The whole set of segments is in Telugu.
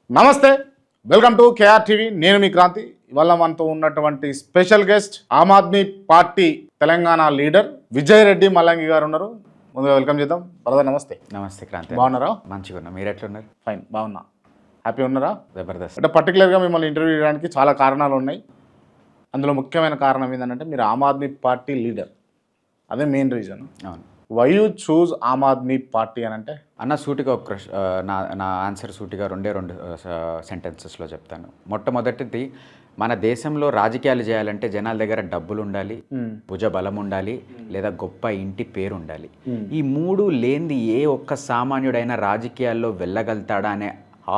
నమస్తే, వెల్కమ్ టు కేఆర్ టీవీ. నేను మీ క్రాంతి. ఇవాళ మనతో ఉన్నటువంటి స్పెషల్ గెస్ట్ ఆమ్ ఆద్మీ పార్టీ తెలంగాణ లీడర్ విజయ్ రెడ్డి మల్లంగి గారు ఉన్నారు. ముందుగా వెల్కమ్ చేద్దాం. బ్రదర్ నమస్తే. నమస్తే క్రాంతి. బాగున్నారా? మంచిగా ఉన్నా. మీరు ఎట్లున్నారు? ఫైన్, బాగున్నా. హ్యాపీ ఉన్నారా? జబర్దస్త్. అంటే పర్టికులర్గా మిమ్మల్ని ఇంటర్వ్యూ చేయడానికి చాలా కారణాలు ఉన్నాయి. అందులో ముఖ్యమైన కారణం ఏంటంటే మీరు ఆమ్ ఆద్మీ పార్టీ లీడర్. అదే మెయిన్ రీజన్. అవును. Why you choose Aam Aadmi Party అని అంటే అన్న సూటిగా ఒక నా ఆన్సర్ సూటిగా రెండు సెంటెన్సెస్లో చెప్తాను. మొట్టమొదటిది, మన దేశంలో రాజకీయాలు చేయాలంటే జనాల దగ్గర డబ్బులు ఉండాలి, భుజబలం ఉండాలి, లేదా గొప్ప ఇంటి పేరు ఉండాలి. ఈ మూడు లేనిది ఏ ఒక్క సామాన్యుడైనా రాజకీయాల్లో వెళ్ళగలుగుతాడా అనే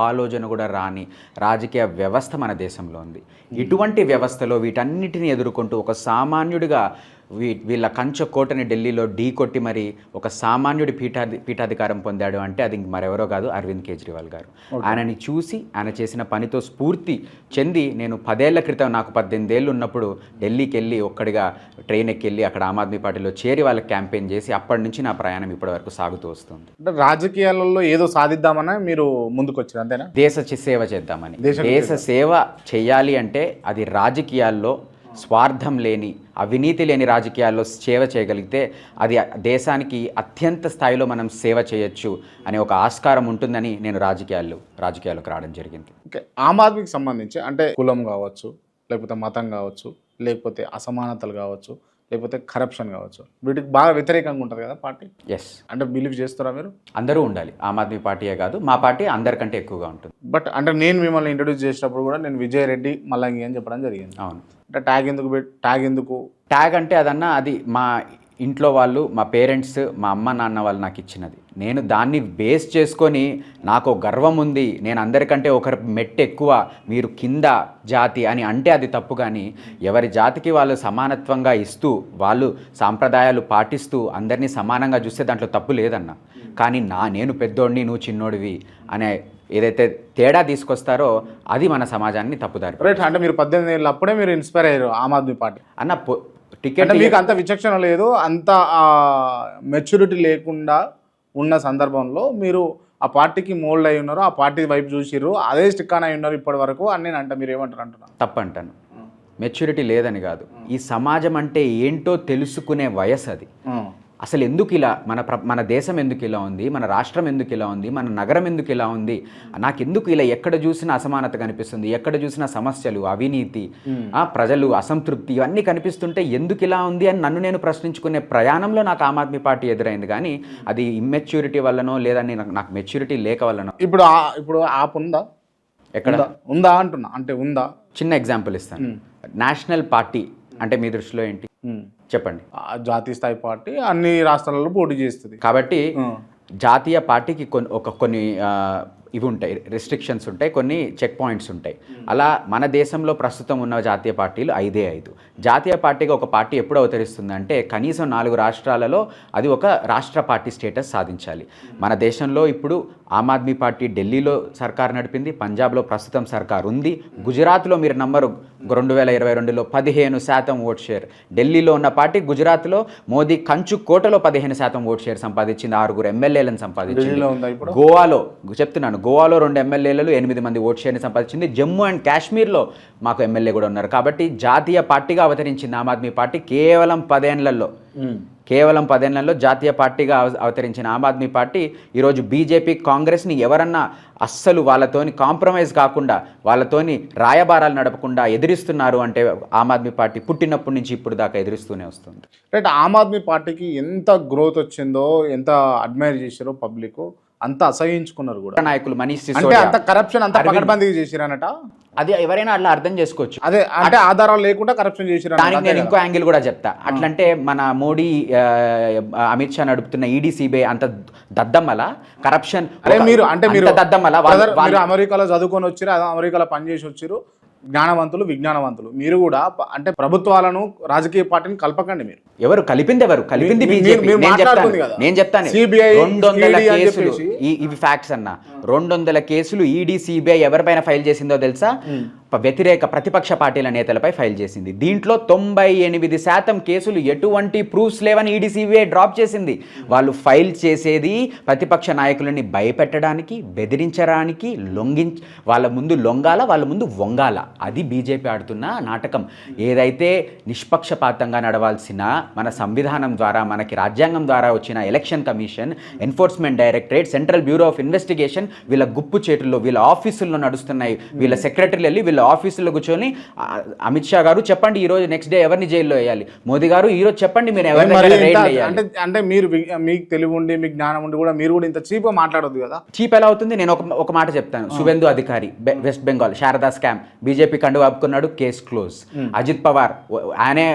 ఆలోచన కూడా రాని రాజకీయ వ్యవస్థ మన దేశంలో ఉంది. ఇటువంటి వ్యవస్థలో వీటన్నిటిని ఎదుర్కొంటూ ఒక సామాన్యుడిగా వీళ్ళ కంచ కోటని ఢిల్లీలో ఢీ కొట్టి మరి ఒక సామాన్యుడి పీఠాధికారం పొందాడు అంటే అది మరెవరో కాదు, అరవింద్ కేజ్రీవాల్ గారు. ఆయనని చూసి ఆయన చేసిన పనితో స్ఫూర్తి చెంది నేను 10 ఏళ్ల క్రితం, నాకు 18 ఏళ్ళు ఉన్నప్పుడు ఢిల్లీకి వెళ్ళి ఒక్కడిగా ట్రైన్ ఎక్కి వెళ్ళి అక్కడ ఆమ్ ఆద్మీ పార్టీలో చేరి వాళ్ళకి క్యాంపెయిన్ చేసి అప్పటి నుంచి నా ప్రయాణం ఇప్పటి వరకు సాగుతూ వస్తుంది. అంటే రాజకీయాలలో ఏదో సాధిద్దామని మీరు ముందుకు వచ్చారు అంతేనా? దేశ సేవ చేద్దామని. దేశ సేవ చేయాలి అంటే అది రాజకీయాల్లో స్వార్థం లేని, అవినీతి లేని రాజకీయాల్లో సేవ చేయగలిగితే అది దేశానికి అత్యంత స్థాయిలో మనం సేవ చేయొచ్చు అనే ఒక ఆస్కారం ఉంటుందని నేను రాజకీయాల్లోకి రావడం జరిగింది. ఓకే, ఆమ్ ఆద్మీకి సంబంధించి అంటే కులం కావచ్చు, లేకపోతే మతం కావచ్చు, లేకపోతే అసమానతలు కావచ్చు, లేకపోతే కరప్షన్ కావచ్చు, వీటికి బాగా వ్యతిరేకంగా ఉంటుంది కదా పార్టీ. ఎస్. అంటే బిలీవ్ చేస్తారా మీరు? అందరూ ఉండాలి. ఆమ్ ఆద్మీ పార్టీయే కాదు, మా పార్టీ అందరికంటే ఎక్కువగా ఉంటుంది. బట్ అంటే నేను మిమ్మల్ని ఇంట్రడ్యూస్ చేసినప్పుడు కూడా నేను విజయ్ రెడ్డి మల్లంగి అని చెప్పడం జరిగింది. అవును. అంటే ట్యాగ్ ఎందుకు? ట్యాగ్ అంటే అదన్నా అది మా ఇంట్లో వాళ్ళు, మా పేరెంట్స్, మా అమ్మ నాన్న వాళ్ళు నాకు ఇచ్చినది. నేను దాన్ని బేస్ చేసుకొని నాకు గర్వం ఉంది, నేను అందరికంటే ఒకరి మెట్టు ఎక్కువ, మీరు కింద జాతి అని అంటే అది తప్పు. కానీ ఎవరి జాతికి వాళ్ళు సమానత్వంగా ఇస్తూ, వాళ్ళు సాంప్రదాయాలు పాటిస్తూ అందరినీ సమానంగా చూస్తే దాంట్లో తప్పు లేదన్న. కానీ నేను పెద్దోడిని, నువ్వు చిన్నోడివి అనే ఏదైతే తేడా తీసుకొస్తారో అది మన సమాజాన్ని తప్పుదారి. రైట్. అంటే మీరు 18 ఏళ్ళు అప్పుడే మీరు ఇన్స్పైర్ అయ్యారు ఆమ్ ఆద్మీ పార్టీ అన్న. టికెట్ మీకు అంత విచక్షణ లేదు, అంత మెచ్యూరిటీ లేకుండా ఉన్న సందర్భంలో మీరు ఆ పార్టీకి మోల్డ్ అయి ఉన్నారు, ఆ పార్టీ వైపు చూసిర్రు, అదే స్టిక్ ఆన్ అయి ఉన్నారు ఇప్పటి వరకు అని నేను అంటే మీరు ఏమంటారు? అంటున్నాను తప్పంటాను. మెచ్యూరిటీ లేదని కాదు, ఈ సమాజం అంటే ఏంటో తెలుసుకునే వయసు అది. అసలు ఎందుకు ఇలా మన దేశం ఎందుకు ఇలా ఉంది, మన రాష్ట్రం ఎందుకు ఇలా ఉంది, మన నగరం ఎందుకు ఇలా ఉంది, నాకెందుకు ఇలా ఎక్కడ చూసినా అసమానత కనిపిస్తుంది, ఎక్కడ చూసినా సమస్యలు, అవినీతి, ప్రజలు అసంతృప్తి, ఇవన్నీ కనిపిస్తుంటే ఎందుకు ఇలా ఉంది అని నన్ను నేను ప్రశ్నించుకునే ప్రయాణంలో నాకు ఆమ్ ఆద్మీ పార్టీ ఎదురైంది. కానీ అది ఇమ్మెచ్యూరిటీ వల్లనో లేదని నాకు మెచ్యూరిటీ లేక వల్లనో. ఇప్పుడు ఆప్ ఉందా? ఎక్కడ ఉందా అంటున్నా. అంటే ఉందా? చిన్న ఎగ్జాంపుల్ ఇస్తాను. నేషనల్ పార్టీ అంటే మీ దృష్టిలో ఏంటి చెప్పండి? జాతీయ స్థాయి పార్టీ అన్ని రాష్ట్రాలలో పోటీ చేస్తుంది కాబట్టి జాతీయ పార్టీకి కొన్ని ఇవి ఉంటాయి, రెస్ట్రిక్షన్స్ ఉంటాయి, కొన్ని చెక్ పాయింట్స్ ఉంటాయి. అలా మన దేశంలో ప్రస్తుతం ఉన్న జాతీయ పార్టీలు 5 జాతీయ పార్టీగా ఒక పార్టీ ఎప్పుడు అవతరిస్తుందంటే కనీసం 4 రాష్ట్రాలలో అది ఒక రాష్ట్ర పార్టీ స్టేటస్ సాధించాలి. మన దేశంలో ఇప్పుడు ఆమ్ ఆద్మీ పార్టీ ఢిల్లీలో సర్కార్ నడిపింది, పంజాబ్లో ప్రస్తుతం సర్కార్ ఉంది, గుజరాత్లో మీరు నంబరు 2022లో 15% ఓట్ షేర్. ఢిల్లీలో ఉన్న పార్టీ గుజరాత్లో మోదీ కంచు కోటలో 15% ఓట్ షేర్ సంపాదించింది, 6 ఎమ్మెల్యేలను సంపాదించింది. గోవాలో చెప్తున్నాను, గోవాలో 2 ఎమ్మెల్యేలు 8 మంది ఓట్ షేర్ని సంపాదించింది. జమ్మూ అండ్ కాశ్మీర్లో మాకు ఎమ్మెల్యే కూడా ఉన్నారు. కాబట్టి జాతీయ పార్టీగా అవతరించింది ఆమ్ ఆద్మీ పార్టీ కేవలం 10 ఏళ్లలో జాతీయ పార్టీగా అవతరించిన ఆమ్ ఆద్మీ పార్టీ ఈరోజు బీజేపీ, కాంగ్రెస్ని ఎవరన్నా అస్సలు వాళ్ళతోని కాంప్రమైజ్ కాకుండా, వాళ్ళతోని రాయబారాలు నడపకుండా ఎదిరిస్తున్నారు అంటే ఆమ్ ఆద్మీ పార్టీ పుట్టినప్పటి నుంచి ఇప్పుడు దాకా ఎదురిస్తూనే వస్తుంది. రైట్. ఆమ్ ఆద్మీ పార్టీకి ఎంత గ్రోత్ వచ్చిందో, ఎంత అడ్మైర్ చేశారో పబ్లిక్, అంత అసహించుకున్నారు కూడా నాయకులు. మనీష్ అంటే సిసోడియా అంత కరప్షన్, అంత పకడ్బందీగా చేసిరనట. అది ఎవరైనా అట్లా అర్థం చేసుకోవచ్చు. అదే అంటే ఆధారాలు లేకుండా కరప్షన్ చేసిరు. దానికి నేను ఇంకో యాంగిల్ కూడా చెప్తా. అట్లంటే మన మోడీ, అమిత్ షా నడుపుతున్న ఈడీ, సిబిఐ అంత దద్దమ్మల కరప్షన్. మీరు దద్దమ్మల అమెరికాలో చదువుకొని వచ్చారు, అమెరికాలో పనిచేసి వచ్చారు, జ్ఞానవంతులు, విజ్ఞానవంతులు. మీరు కూడా అంటే ప్రభుత్వాలను, రాజకీయ పార్టీని కలపకండి. మీరు ఎవరు కలిపింది బీజేపీ. నేను చెప్తాను 200 కేసులు, ఇవి ఫ్యాక్ట్స్ అన్న. 200 కేసులు ఈడీ, సిబిఐ ఎవరిపైన ఫైల్ చేసిందో తెలుసా? వ్యతిరేక ప్రతిపక్ష పార్టీల నేతలపై ఫైల్ చేసింది. దీంట్లో 98% కేసులు ఎటువంటి ప్రూఫ్స్ లేవని ఈడీ సిబిఐ డ్రాప్ చేసింది. వాళ్ళు ఫైల్ చేసేది ప్రతిపక్ష నాయకులని భయపెట్టడానికి, బెదిరించడానికి, వాళ్ళ ముందు లొంగాల, వాళ్ళ ముందు వంగాల. అది బీజేపీ ఆడుతున్న నాటకం. ఏదైతే నిష్పక్షపాతంగా నడవాల్సిన మన సంవిధానం ద్వారా, మనకి రాజ్యాంగం ద్వారా వచ్చిన election commission, enforcement directorate, central bureau of investigation వీళ్ళ గుప్పు చేతుల్లో, వీళ్ళ ఆఫీసుల్లో నడుస్తున్నాయి. వీళ్ళ సెక్రటరీలు వెళ్ళి వీళ్ళ ఆఫీసులో కూర్చొని అమిత్ షా గారు చెప్పండి ఈరోజు నెక్స్ట్ డే ఎవరిని జైల్లో వేయాలి, మోదీ గారు ఈరోజు చెప్పండి మీరు అంటే మీరు మీకు తెలివి ఉండి మీకు జ్ఞానం ఉండి కూడా మీరు కూడా ఇంత చీప్గా మాట్లాడొద్దు కదా. చీప్ ఎలా అవుతుంది? నేను ఒక మాట చెప్తాను. Suvendu Adhikari, West Bengal Sharada scam, BJP కండు ఆపుకున్నాడు, కేసు క్లోజ్. అజిత్ పవార్ ఆయనే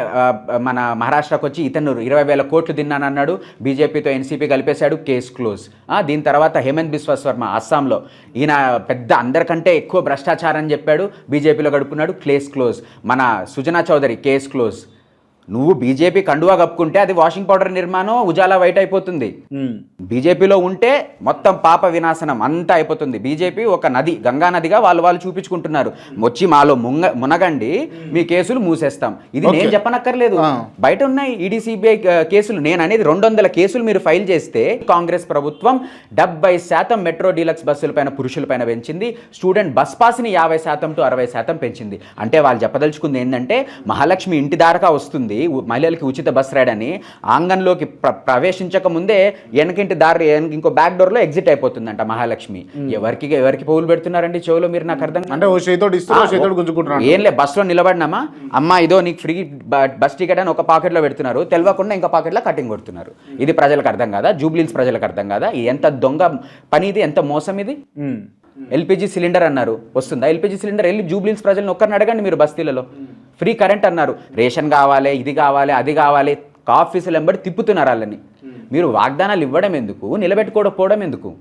మన మహారాష్ట్రకు వచ్చి ఇతను 20,000 కోట్లు తిన్నానన్నాడు, బీజేపీతో ఎన్సీపీ కలిపేశాడు, కేసు క్లోజ్. దీని తర్వాత హేమంత్ బిశ్వ శర్మ అస్సాంలో, ఈయన పెద్ద అందరికంటే ఎక్కువ భ్రష్టాచారం చెప్పాడు, బీజేపీలో గడుపుకున్నాడు, కేస్ క్లోజ్. మన సుజనా చౌదరి కేస్ క్లోజ్. నువ్వు బీజేపీ కండువా కప్పుకుంటే అది వాషింగ్ పౌడర్ నిర్మాణం ఉజాలా వైట్ అయిపోతుంది. బీజేపీలో ఉంటే మొత్తం పాప వినాశనం అంతా అయిపోతుంది. బీజేపీ ఒక నది, గంగా నదిగా వాళ్ళు చూపించుకుంటున్నారు. వచ్చి మాలో మునగండి, మీ కేసులు మూసేస్తాం. ఇది నేను చెప్పనక్కర్లేదు, బయట ఉన్నాయి ఈడీ సిబిఐ కేసులు. నేను అనేది 200 కేసులు మీరు ఫైల్ చేస్తే కాంగ్రెస్ ప్రభుత్వం 70% మెట్రో డీలక్స్ బస్సులపైన పురుషులపైన పెంచింది. స్టూడెంట్ బస్ పాస్ని 50% to 60% పెంచింది. అంటే వాళ్ళు చెప్పదలుచుకుంది ఏంటంటే మహాలక్ష్మి ఇంటి దాకా వస్తుంది, మహిళలకి ఉచిత బస్ రైడ్ అని. ఆంగన్లోకి ప్రవేశించక ముందే వెనకింటి దారి, ఇంకో బ్యాక్ డోర్ లో ఎగ్జిట్ అయిపోతుందంట మహాలక్ష్మి. ఎవరికి పువ్వులు పెడుతున్నారండి చెవులో? మీరు నాకు అర్థం అంటే ఏం లే, బస్సులో నిలబడినామా అమ్మా ఇదో నీకు ఫ్రీ బస్ టికెట్ అని ఒక పాకెట్ లో పెడుతున్నారు, తెలియకుండా ఇంకో పాకెట్ లో కటింగ్ కొడుతున్నారు. ఇది ప్రజలకు అర్థం కాదా? జూబ్లీహిల్స్ ప్రజలకు అర్థం కాదా? ఎంత దొంగ పని ఇది, ఎంత మోసం ఇది. ఎల్పిజి సిలిండర్ అన్నారు, వస్తుందా ఎల్పిజి సిలిండర్? వెళ్ళి జూబ్లీహిల్స్ ప్రజలను ఒక్కరిని అడగండి మీరు. బస్తీలలో ఫ్రీ కరెంట్ అన్నారు, రేషన్ కావాలి, ఇది కావాలి, అది కావాలి, ఆఫీసులు వెంబడి తిప్పుతున్నారు వాళ్ళని. మీరు వాగ్దానాలు ఇవ్వడం ఎందుకు, నిలబెట్టుకోకపోవడం ఎందుకు?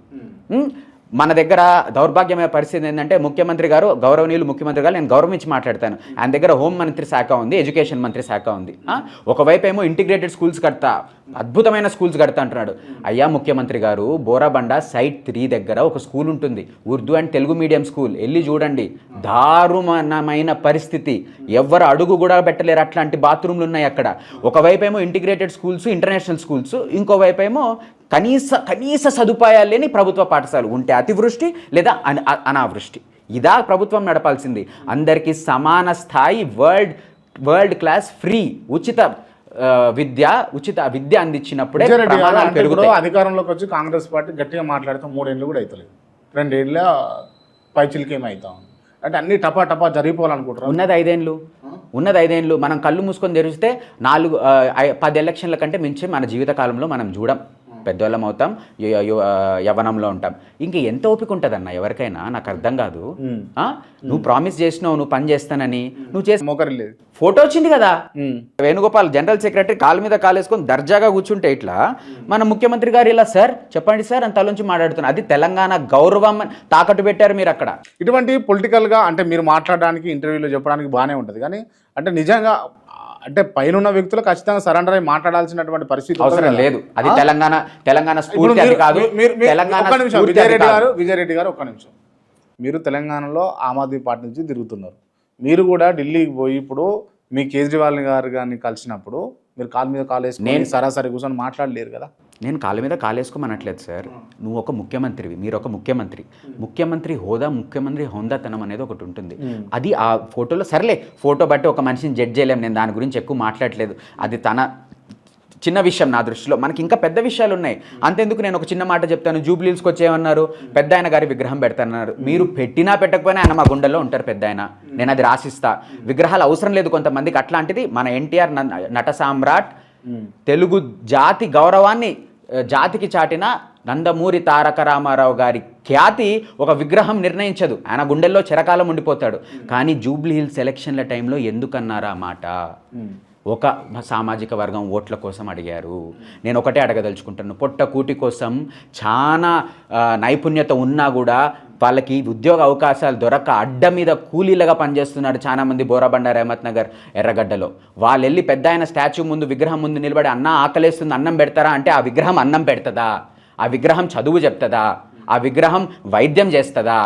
మన దగ్గర దౌర్భాగ్యమైన పరిస్థితి ఏంటంటే ముఖ్యమంత్రి గారు, గౌరవనీయులు ముఖ్యమంత్రి గారు, నేను గౌరవించి మాట్లాడతాను, ఆయన దగ్గర హోం మంత్రి శాఖ ఉంది, ఎడ్యుకేషన్ మంత్రి శాఖ ఉంది. ఒకవైపు ఏమో ఇంటిగ్రేటెడ్ స్కూల్స్ కడతా, అద్భుతమైన స్కూల్స్ కడతా అంటున్నాడు. అయ్యా ముఖ్యమంత్రి గారు, బోరాబండ సైట్ 3 దగ్గర ఒక స్కూల్ ఉంటుంది, Urdu and Telugu medium school. వెళ్ళి చూడండి, దారుణమైన పరిస్థితి, ఎవ్వరు అడుగు కూడా పెట్టలేరు, అట్లాంటి బాత్రూమ్లు ఉన్నాయి అక్కడ. ఒకవైపు ఏమో ఇంటిగ్రేటెడ్ స్కూల్స్, ఇంటర్నేషనల్ స్కూల్స్, ఇంకోవైపు ఏమో కనీస సదుపాయాలు లేని ప్రభుత్వ పాఠశాలలు. ఉంటే అతివృష్టి లేదా అనావృష్టి. ఇదా ప్రభుత్వం నడపాల్సింది. అందరికీ సమాన స్థాయి, వరల్డ్ క్లాస్ ఫ్రీ ఉచిత విద్య అందించినప్పుడే ప్రమాణాలు పెరుగుతాయి. అధికారంలోకి వచ్చి కాంగ్రెస్ పార్టీ గట్టిగా మాట్లాడితే 3 ఏళ్ళు కూడా అవుతలేదు, 2 ఏళ్ళ పైచిలకేమవుతాం అంటే అన్ని టపా జరిగిపోవాలనుకుంటారు. ఉన్నది 5 ఏళ్ళు. మనం కళ్ళు మూసుకొని తెరిస్తే 10 ఎలక్షన్ల కంటే మించి మన జీవితకాలంలో మనం చూడం. పెద్దవాళ్ళం అవుతాం, యవ్వనంలో ఉంటాం. ఇంక ఎంత ఓపిక ఉంటుందన్న ఎవరికైనా? నాకు అర్థం కాదు. నువ్వు ప్రామిస్ చేసినావు, నువ్వు పని చేస్తానని, నువ్వు చేసి మోకరిలేదు. ఫోటో వచ్చింది కదా, వేణుగోపాల్ జనరల్ సెక్రటరీ కాలు మీద కాలేసుకొని దర్జాగా కూర్చుంటే ఇట్లా మన ముఖ్యమంత్రి గారు ఇలా సార్ చెప్పండి సార్ అని తలొంచి మాట్లాడుతున్నారు. అది తెలంగాణ గౌరవం తాకట్టు పెట్టారు మీరు అక్కడ. ఇటువంటి పొలిటికల్గా అంటే మీరు మాట్లాడడానికి, ఇంటర్వ్యూలో చెప్పడానికి బాగానే ఉంటుంది, కానీ అంటే నిజంగా అంటే పైన వ్యక్తులు ఖచ్చితంగా సరెండర్ అయి మాట్లాడాల్సినటువంటి పరిస్థితి అవసరం లేదు. అది తెలంగాణ స్ఫూర్తి కాదు. విజయరెడ్డి గారు ఒక్క నిమిషం, మీరు తెలంగాణలో ఆమ్ ఆద్మీ పార్టీ నుంచి తిరుగుతున్నారు. మీరు కూడా ఢిల్లీకి పోయి ఇప్పుడు మీ కేజ్రీవాల్ గారు కానీ కలిసినప్పుడు మీరు కాలు మీద కాలు వేసుకొని సరాసరి కూర్చొని మాట్లాడలేరు కదా. నేను కాళ్ళ మీద కాలేసుకోమనట్లేదు సార్. నువ్వు ఒక ముఖ్యమంత్రివి, మీరు ఒక ముఖ్యమంత్రి హోదా, ముఖ్యమంత్రి హోందాతనం అనేది ఒకటి ఉంటుంది. అది ఆ ఫోటోలో సర్లే, ఫోటో బట్టి ఒక మనిషిని జడ్జ్ చేయలేము. నేను దాని గురించి ఎక్కువ మాట్లాడలేదు. అది తన చిన్న విషయం నా దృష్టిలో. మనకి ఇంకా పెద్ద విషయాలు ఉన్నాయి. అంతెందుకు, నేను ఒక చిన్న మాట చెప్తాను. జూబ్లీహిల్స్కి వచ్చేమన్నారు, పెద్ద ఆయన గారి విగ్రహం పెడతానన్నారు. మీరు పెట్టినా పెట్టకపోయినా ఆయన మా గుండెల్లో ఉంటారు పెద్ద ఆయన. నేను అది రాసిస్తా. విగ్రహాలు అవసరం లేదు కొంతమందికి. అట్లాంటిది మన ఎన్టీఆర్ నట సామ్రాట్, తెలుగు జాతి గౌరవాన్ని జాతికి చాటిన నందమూరి తారక రామారావు గారి ఖ్యాతి ఒక విగ్రహం నిర్ణయించదు. ఆయన గుండెల్లో చిరకాలం ఉండిపోతాడు. కానీ జూబ్లీహిల్స్ ఎలక్షన్ల టైంలో ఎందుకన్నారా మాట? ఒక సామాజిక వర్గం ఓట్ల కోసం అడిగారు. నేను ఒకటే అడగదలుచుకుంటాను, పొట్ట కూటి కోసం చాలా నైపుణ్యత ఉన్నా కూడా వాళ్ళకి ఉద్యోగ అవకాశాలు దొరక్క అడ్డ మీద కూలీలుగా పనిచేస్తున్నారు చాలామంది బోరాబండ, రేమత్ నగర్, ఎర్రగడ్డలో. వాళ్ళు వెళ్ళి పెద్ద ఆయన స్టాచ్యూ ముందు, విగ్రహం ముందు నిలబడి అన్న ఆకలేస్తుంది అన్నం పెడతారా అంటే ఆ విగ్రహం అన్నం పెడుతుందా? ఆ విగ్రహం చదువు చెప్తుందా? ఆ విగ్రహం వైద్యం చేస్తుందా?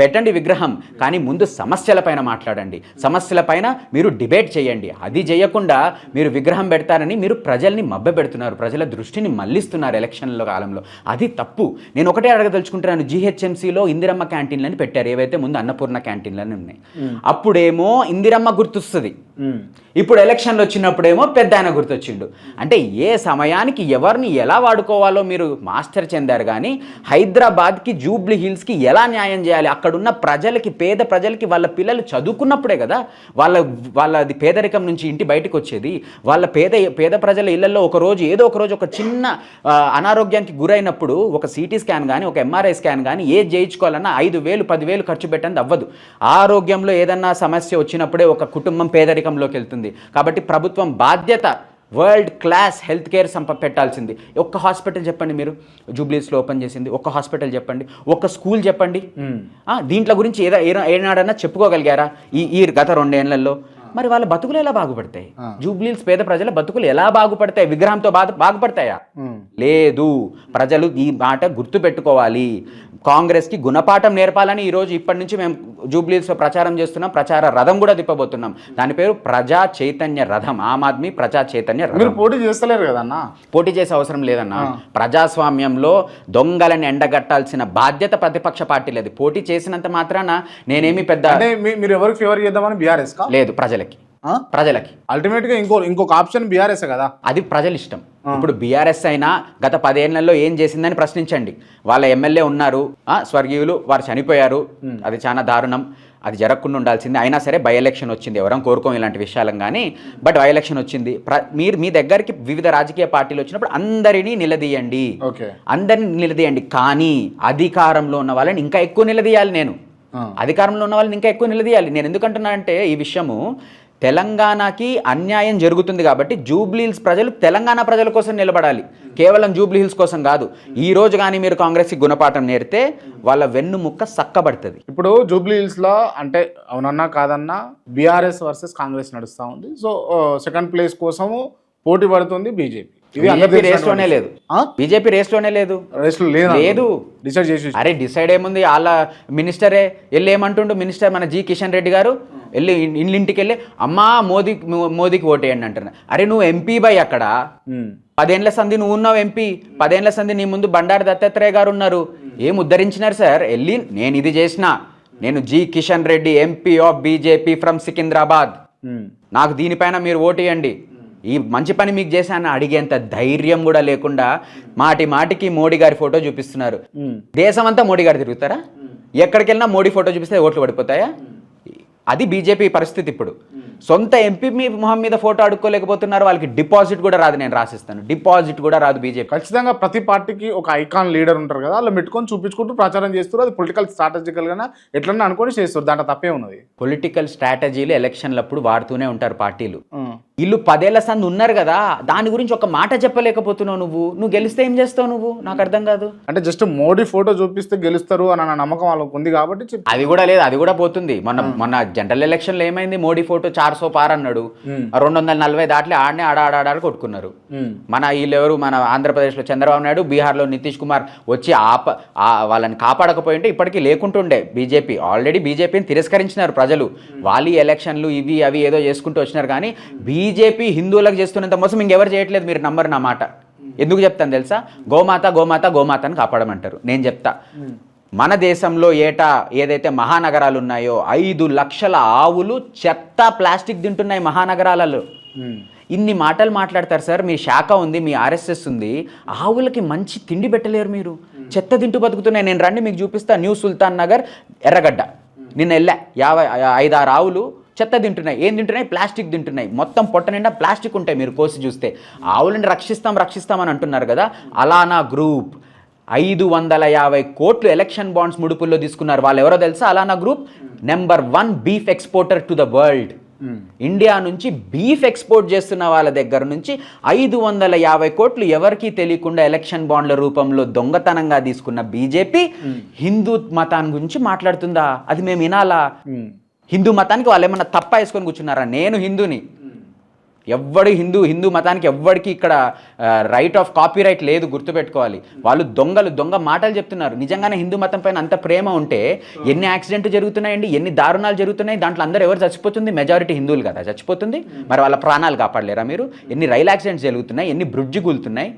పెట్టండి విగ్రహం, కానీ ముందు సమస్యలపైన మాట్లాడండి, సమస్యలపైన మీరు డిబేట్ చేయండి. అది చేయకుండా మీరు విగ్రహం పెడతారని మీరు ప్రజల్ని మభ్యపెడుతున్నారు, ప్రజల దృష్టిని మళ్లిస్తున్నారు ఎలక్షన్ల కాలంలో. అది తప్పు. నేను ఒకటే అడగదలుచుకుంటున్నాను, జీహెచ్ఎంసీలో ఇందిరమ్మ క్యాంటీన్లని పెట్టారు, ఏవైతే ముందు అన్నపూర్ణ క్యాంటీన్లని ఉన్నాయి. అప్పుడేమో ఇందిరమ్మ గుర్తొస్తుంది, ఇప్పుడు ఎలక్షన్లు వచ్చినప్పుడేమో పెద్ద ఆయన గుర్తొచ్చిండు. అంటే ఏ సమయానికి ఎవరిని ఎలా వాడుకోవాలో మీరు మాస్టర్ చెందారు, కానీ హైదరాబాద్కి జూబ్లీ హిల్స్కి ఎలా న్యాయం చేయాలి, అక్కడున్న ప్రజలకి, పేద ప్రజలకి, వాళ్ళ పిల్లలు చదువుకున్నప్పుడే కదా వాళ్ళది పేదరికం నుంచి ఇంటి బయటకు వచ్చేది. వాళ్ళ పేద ప్రజల ఇళ్లలో ఏదో ఒక రోజు ఒక చిన్న అనారోగ్యానికి గురైనప్పుడు ఒక సిటీ స్కాన్ కానీ, ఒక ఎంఆర్ఐ స్కాన్ కానీ ఏది చేయించుకోవాలన్నా 5,000 10,000 ఖర్చు పెట్టండి అవ్వదు. ఆరోగ్యంలో ఏదన్నా సమస్య వచ్చినప్పుడే ఒక కుటుంబం పేదరికంలోకి వెళ్తుంది. కాబట్టి ప్రభుత్వం బాధ్యత వరల్డ్ క్లాస్ హెల్త్ కేర్ పెట్టాల్సింది. ఒక్క హాస్పిటల్ చెప్పండి మీరు, జూబ్లీస్లో ఓపెన్ చేసింది ఒక్క హాస్పిటల్ చెప్పండి, ఒక్క స్కూల్ చెప్పండి. దీంట్లో గురించి ఏనాడన్నా చెప్పుకోగలిగారా ఈ గత 2 ఏళ్లలో? మరి వాళ్ళ బతుకులు ఎలా బాగుపడతాయి? జూబ్లీస్ పేద ప్రజల బతుకులు ఎలా బాగుపడతాయి? విగ్రహంతో బాగుపడతాయా? లేదు. ప్రజలు ఈ మాట గుర్తు పెట్టుకోవాలి. కాంగ్రెస్కి గుణపాఠం నేర్పాలని ఈరోజు ఇప్పటి నుంచి మేము జూబ్లీస్లో ప్రచారం చేస్తున్నాం. ప్రచార రథం కూడా తిప్పబోతున్నాం. దాని పేరు ప్రజా చైతన్య రథం, ఆమ్ ఆద్మీ ప్రజా చైతన్య రథం. మీరు పోటీ చేస్తలేరు కదన్నా? పోటీ చేసే అవసరం లేదన్నా. ప్రజాస్వామ్యంలో దొంగలని ఎండగట్టాల్సిన బాధ్యత ప్రతిపక్ష పార్టీ లేదు. పోటీ చేసినంత మాత్రాన నేనేమి పెద్ద మీరు ఎవరికి ఫేవర్ చేద్దామని బీఆర్ఎస్ లేదు, ప్రజలకి అల్టిమేట్ గా ఇంకొక ఆప్షన్ బీఆర్ఎస్ కదా. అది ప్రజల ఇష్టం. ఇప్పుడు బీఆర్ఎస్ అయినా గత 10 ఏళ్లలో ఏం చేసిందని ప్రశ్నించండి. వాళ్ళ ఎమ్మెల్యే ఉన్నారు, స్వర్గీయులు, వారు చనిపోయారు, అది చాలా దారుణం, అది జరగకుండా ఉండాల్సింది. అయినా సరే బై ఎలక్షన్ వచ్చింది, ఎవరం కోరుకోం ఇలాంటి విషయాలను, కానీ బట్ బై ఎలక్షన్ వచ్చింది. మీరు మీ దగ్గరికి వివిధ రాజకీయ పార్టీలు వచ్చినప్పుడు అందరినీ నిలదీయండి, కానీ అధికారంలో ఉన్న వాళ్ళని ఇంకా ఎక్కువ నిలదీయాలి. అధికారంలో ఉన్న వాళ్ళని ఇంకా ఎక్కువ నిలదీయాలి. నేను ఎందుకంటున్నానంటే ఈ విషయము తెలంగాణకి అన్యాయం జరుగుతుంది కాబట్టి జూబ్లీ హిల్స్ ప్రజలు తెలంగాణ ప్రజల కోసం నిలబడాలి, కేవలం జూబ్లీ హిల్స్ కోసం కాదు. ఈ రోజు కానీ మీరు కాంగ్రెస్కి గుణపాఠం నేర్తే వాళ్ళ వెన్నుముక్క సక్కబడుతుంది. ఇప్పుడు జూబ్లీ హిల్స్లో అంటే అవునన్నా కాదన్నా బీఆర్ఎస్ వర్సెస్ కాంగ్రెస్ నడుస్తూ ఉంది. సో సెకండ్ ప్లేస్ కోసము పోటీ పడుతుంది బీజేపీ. రేస్లోనే లేదు, బీజేపీ రేస్లోనే లేదు. అరే డిసైడ్ ఏముంది, వాళ్ళ మినిస్టరే వెళ్ళి ఏమంటుండు, మినిస్టర్ మన జి కిషన్ రెడ్డి గారు వెళ్ళి ఇంటికి వెళ్ళి అమ్మా మోదీకి ఓటేయండి అంటున్నా. అరే నువ్వు ఎంపీ బై, అక్కడ 10 ఏళ్ల సంధి నువ్వు ఉన్నావు ఎంపీ, 10 ఏళ్ల సంధి నీ ముందు బండారు దత్తాత్రేయ గారు ఉన్నారు. ఏం ఉద్ధరించినారు సార్? వెళ్ళి నేను ఇది చేసిన, నేను G Kishan Reddy MP of BJP from Secunderabad, నాకు దీనిపైన మీరు ఓటేయండి, ఈ మంచి పని మీకు చేశాను అడిగేంత ధైర్యం కూడా లేకుండా మాటికి మోడీ గారి ఫోటో చూపిస్తున్నారు. దేశం అంతా మోడీ గారు తిరుగుతారా? ఎక్కడికి వెళ్ళినా మోడీ ఫోటో చూపిస్తే ఓట్లు పడిపోతాయా? అది బీజేపీ పరిస్థితి. ఇప్పుడు సొంత ఎంపీ మొహం మీద ఫోటో అడుక్కోలేకపోతున్నారు, వాళ్ళకి డిపాజిట్ కూడా రాదు. నేను రాసిస్తాను, డిపాజిట్ కూడా రాదు బీజేపీ. ఖచ్చితంగా ప్రతి పార్టీకి ఒక ఐకాన్ లీడర్ ఉంటారు కదా, వాళ్ళు పెట్టుకొని చూపించుకుంటూ ప్రచారం చేస్తారు. అది పొలిటికల్ స్ట్రాటజికల్గా ఎట్లన్నా అనుకొని చేస్తారు, దాంట్లో తప్పే ఉన్నది. పొలిటికల్ స్ట్రాటజీలు ఎలక్షన్లప్పుడు వాడుతూనే ఉంటారు పార్టీలు. వీళ్ళు 10 ఏళ్ల సంది ఉన్నారు కదా, దాని గురించి ఒక మాట చెప్పలేకపోతున్నావు. నువ్వు గెలిస్తే ఏం చేస్తావు నువ్వు? నాకు అర్థం కాదు. అంటే జస్ట్ మోడీ ఫోటో చూపిస్తే గెలుస్తారు అన్న నమ్మకం వాళ్ళకు ఉంది కాబట్టి అది కూడా లేదు, అది కూడా పోతుంది. మొన్న జనరల్ ఎలక్షన్లో ఏమైంది, మోడీ ఫోటో 400 పార్ అన్నాడు, 240 దాంట్లో ఆడనే ఆడాడ కొట్టుకున్నారు. మన వీళ్ళెవరు, మన ఆంధ్రప్రదేశ్లో చంద్రబాబు నాయుడు, బీహార్లో నితీష్ కుమార్ వచ్చి వాళ్ళని కాపాడకపోయింటే ఇప్పటికీ లేకుంటుండే. బీజేపీ ఆల్రెడీ బీజేపీని తిరస్కరించినారు ప్రజలు. వాళ్ళు ఎలక్షన్లు ఇవి అవి ఏదో చేసుకుంటూ వచ్చినారు, కానీ బీజేపీ హిందువులకు చేస్తున్నంత మోసం ఇంకెవరు చేయట్లేదు. మీరు నమ్మరు నా మాట. ఎందుకు చెప్తాను తెలుసా? గోమాతని కాపాడమంటారు. నేను చెప్తా, మన దేశంలో ఏటా ఏదైతే మహానగరాలు ఉన్నాయో 5 లక్షల ఆవులు చెత్త ప్లాస్టిక్ తింటున్నాయి మహానగరాలలో. ఇన్ని మాటలు మాట్లాడతారు సార్, మీ శాఖ ఉంది, మీ ఆర్ఎస్ఎస్ ఉంది, ఆవులకి మంచి తిండి పెట్టలేరు మీరు, చెత్త తింటూ బతుకుతున్నాయి. నేను రండి మీకు చూపిస్తా. న్యూ సుల్తాన్ నగర్ ఎర్రగడ్డ నిన్న వెళ్ళా, 5-6 ఆవులు చెత్త తింటున్నాయి. ఏం తింటున్నాయి? ప్లాస్టిక్ తింటున్నాయి. మొత్తం పొట్ట నిండా ప్లాస్టిక్ ఉంటాయి. మీరు కోసి చూస్తే ఆవులని రక్షిస్తామని అంటున్నారు కదా. అలానా గ్రూప్ 550 కోట్లు ఎలక్షన్ బాండ్స్ ముడుపుల్లో తీసుకున్నారు. వాళ్ళు ఎవరో తెలుసా? అలానా group number 1 beef exporter to the world. India నుంచి బీఫ్ ఎక్స్పోర్ట్ చేస్తున్న వాళ్ళ దగ్గర నుంచి 550 కోట్లు ఎవరికీ తెలియకుండా ఎలక్షన్ బాండ్ల రూపంలో దొంగతనంగా తీసుకున్న బీజేపీ హిందూ మతాన్ని గురించి మాట్లాడుతుందా? అది మేము వినాలా? హిందూ మతానికి వాళ్ళు ఏమన్నా తప్ప వేసుకొని కూర్చున్నారా? నేను హిందూని, ఎవ్వడు హిందూ మతానికి ఎవ్వడికి ఇక్కడ రైట్ ఆఫ్ కాపీరైట్ లేదు, గుర్తుపెట్టుకోవాలి. వాళ్ళు దొంగ మాటలు చెప్తున్నారు. నిజంగానే హిందూ మతం పైన అంత ప్రేమ ఉంటే ఎన్ని యాక్సిడెంట్లు జరుగుతున్నాయండి, ఎన్ని దారుణాలు జరుగుతున్నాయి. దాంట్లో అందరూ ఎవరు చచ్చిపోతుంది? మెజారిటీ హిందువులు కదా చచ్చిపోతుంది. మరి వాళ్ళ ప్రాణాలు కాపాడలేరా మీరు? ఎన్ని రైలు యాక్సిడెంట్స్ జరుగుతున్నాయి, ఎన్ని బ్రిడ్జ్ కూలుతున్నాయి,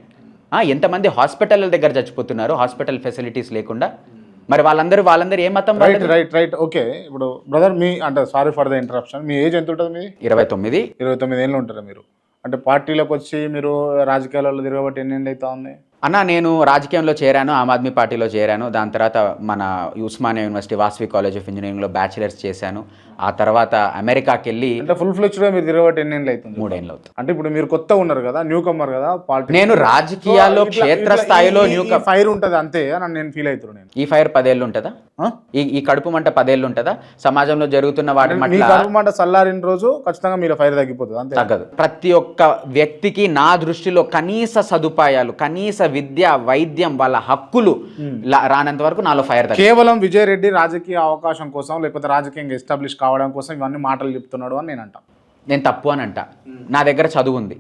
ఎంతమంది హాస్పిటల్ దగ్గర చచ్చిపోతున్నారు హాస్పిటల్ ఫెసిలిటీస్ లేకుండా. మరి వాళ్ళందరూ ఏ మతం? Right okay. ఇప్పుడు బ్రదర్ మీ అంటే sorry for the interruption, me age ఎంత ఉంటుంది? మీది 29 ఏళ్ళు ఉంటారా మీరు? అంటే పార్టీలోకి వచ్చి మీరు రాజకీయాలలో తిరగబట్టి ఎన్ని ఏళ్ళు అవుతా ఉంది? అన్న నేను రాజకీయంలో చేరాను, ఆమ్ ఆద్మీ పార్టీలో చేరాను. దాని తర్వాత మన Osmania university Vasavi college of ఇంజనీరింగ్లో బ్యాచిలర్స్ చేశాను. ఆ తర్వాత అమెరికాకి వెళ్ళి అంటే ఫుల్ ఫ్లెడ్జ్గా మీరు తిరగబట్టి ఎన్ని ఏళ్ళు అవుతుంది? 3 ఏళ్ళు అవుతుంది. అంటే ఇప్పుడు మీరు కొత్త ఉన్నారు కదా, న్యూ కమ్మర్ కదా పార్టీ. నేను రాజకీయాల్లో క్షేత్రస్థాయిలో ఫైర్ ఉంటుంది అంతే అని నేను ఫీల్ అవుతున్నాను. ఈ ఫైర్ 10 ఏళ్ళు ఉంటుందా? ఈ కడుపు మంట 10 ఏళ్ళు ఉంటుందా? సమాజంలో జరుగుతున్న వాటి కడుపు మంట చల్లారిన రోజు ఖచ్చితంగా మీరు ఫైర్ తగ్గిపోతుంది అంతే. తగ్గదు. ప్రతి ఒక్క వ్యక్తికి నా దృష్టిలో కనీస సదుపాయాలు, కనీస విద్య, వైద్యం, వాళ్ళ హక్కులు రానంత వరకు నాలో ఫైర్ తగ్గదు. కేవలం విజయ్ రెడ్డి రాజకీయ అవకాశం కోసం లేకపోతే రాజకీయంగా ఎస్టాబ్లిష్ కావడం కోసం ఇవన్నీ మాటలు చెప్తున్నాడు అని నేను అంటా. నేను తప్పు అని అంట. నా దగ్గర చదువు ఉంది,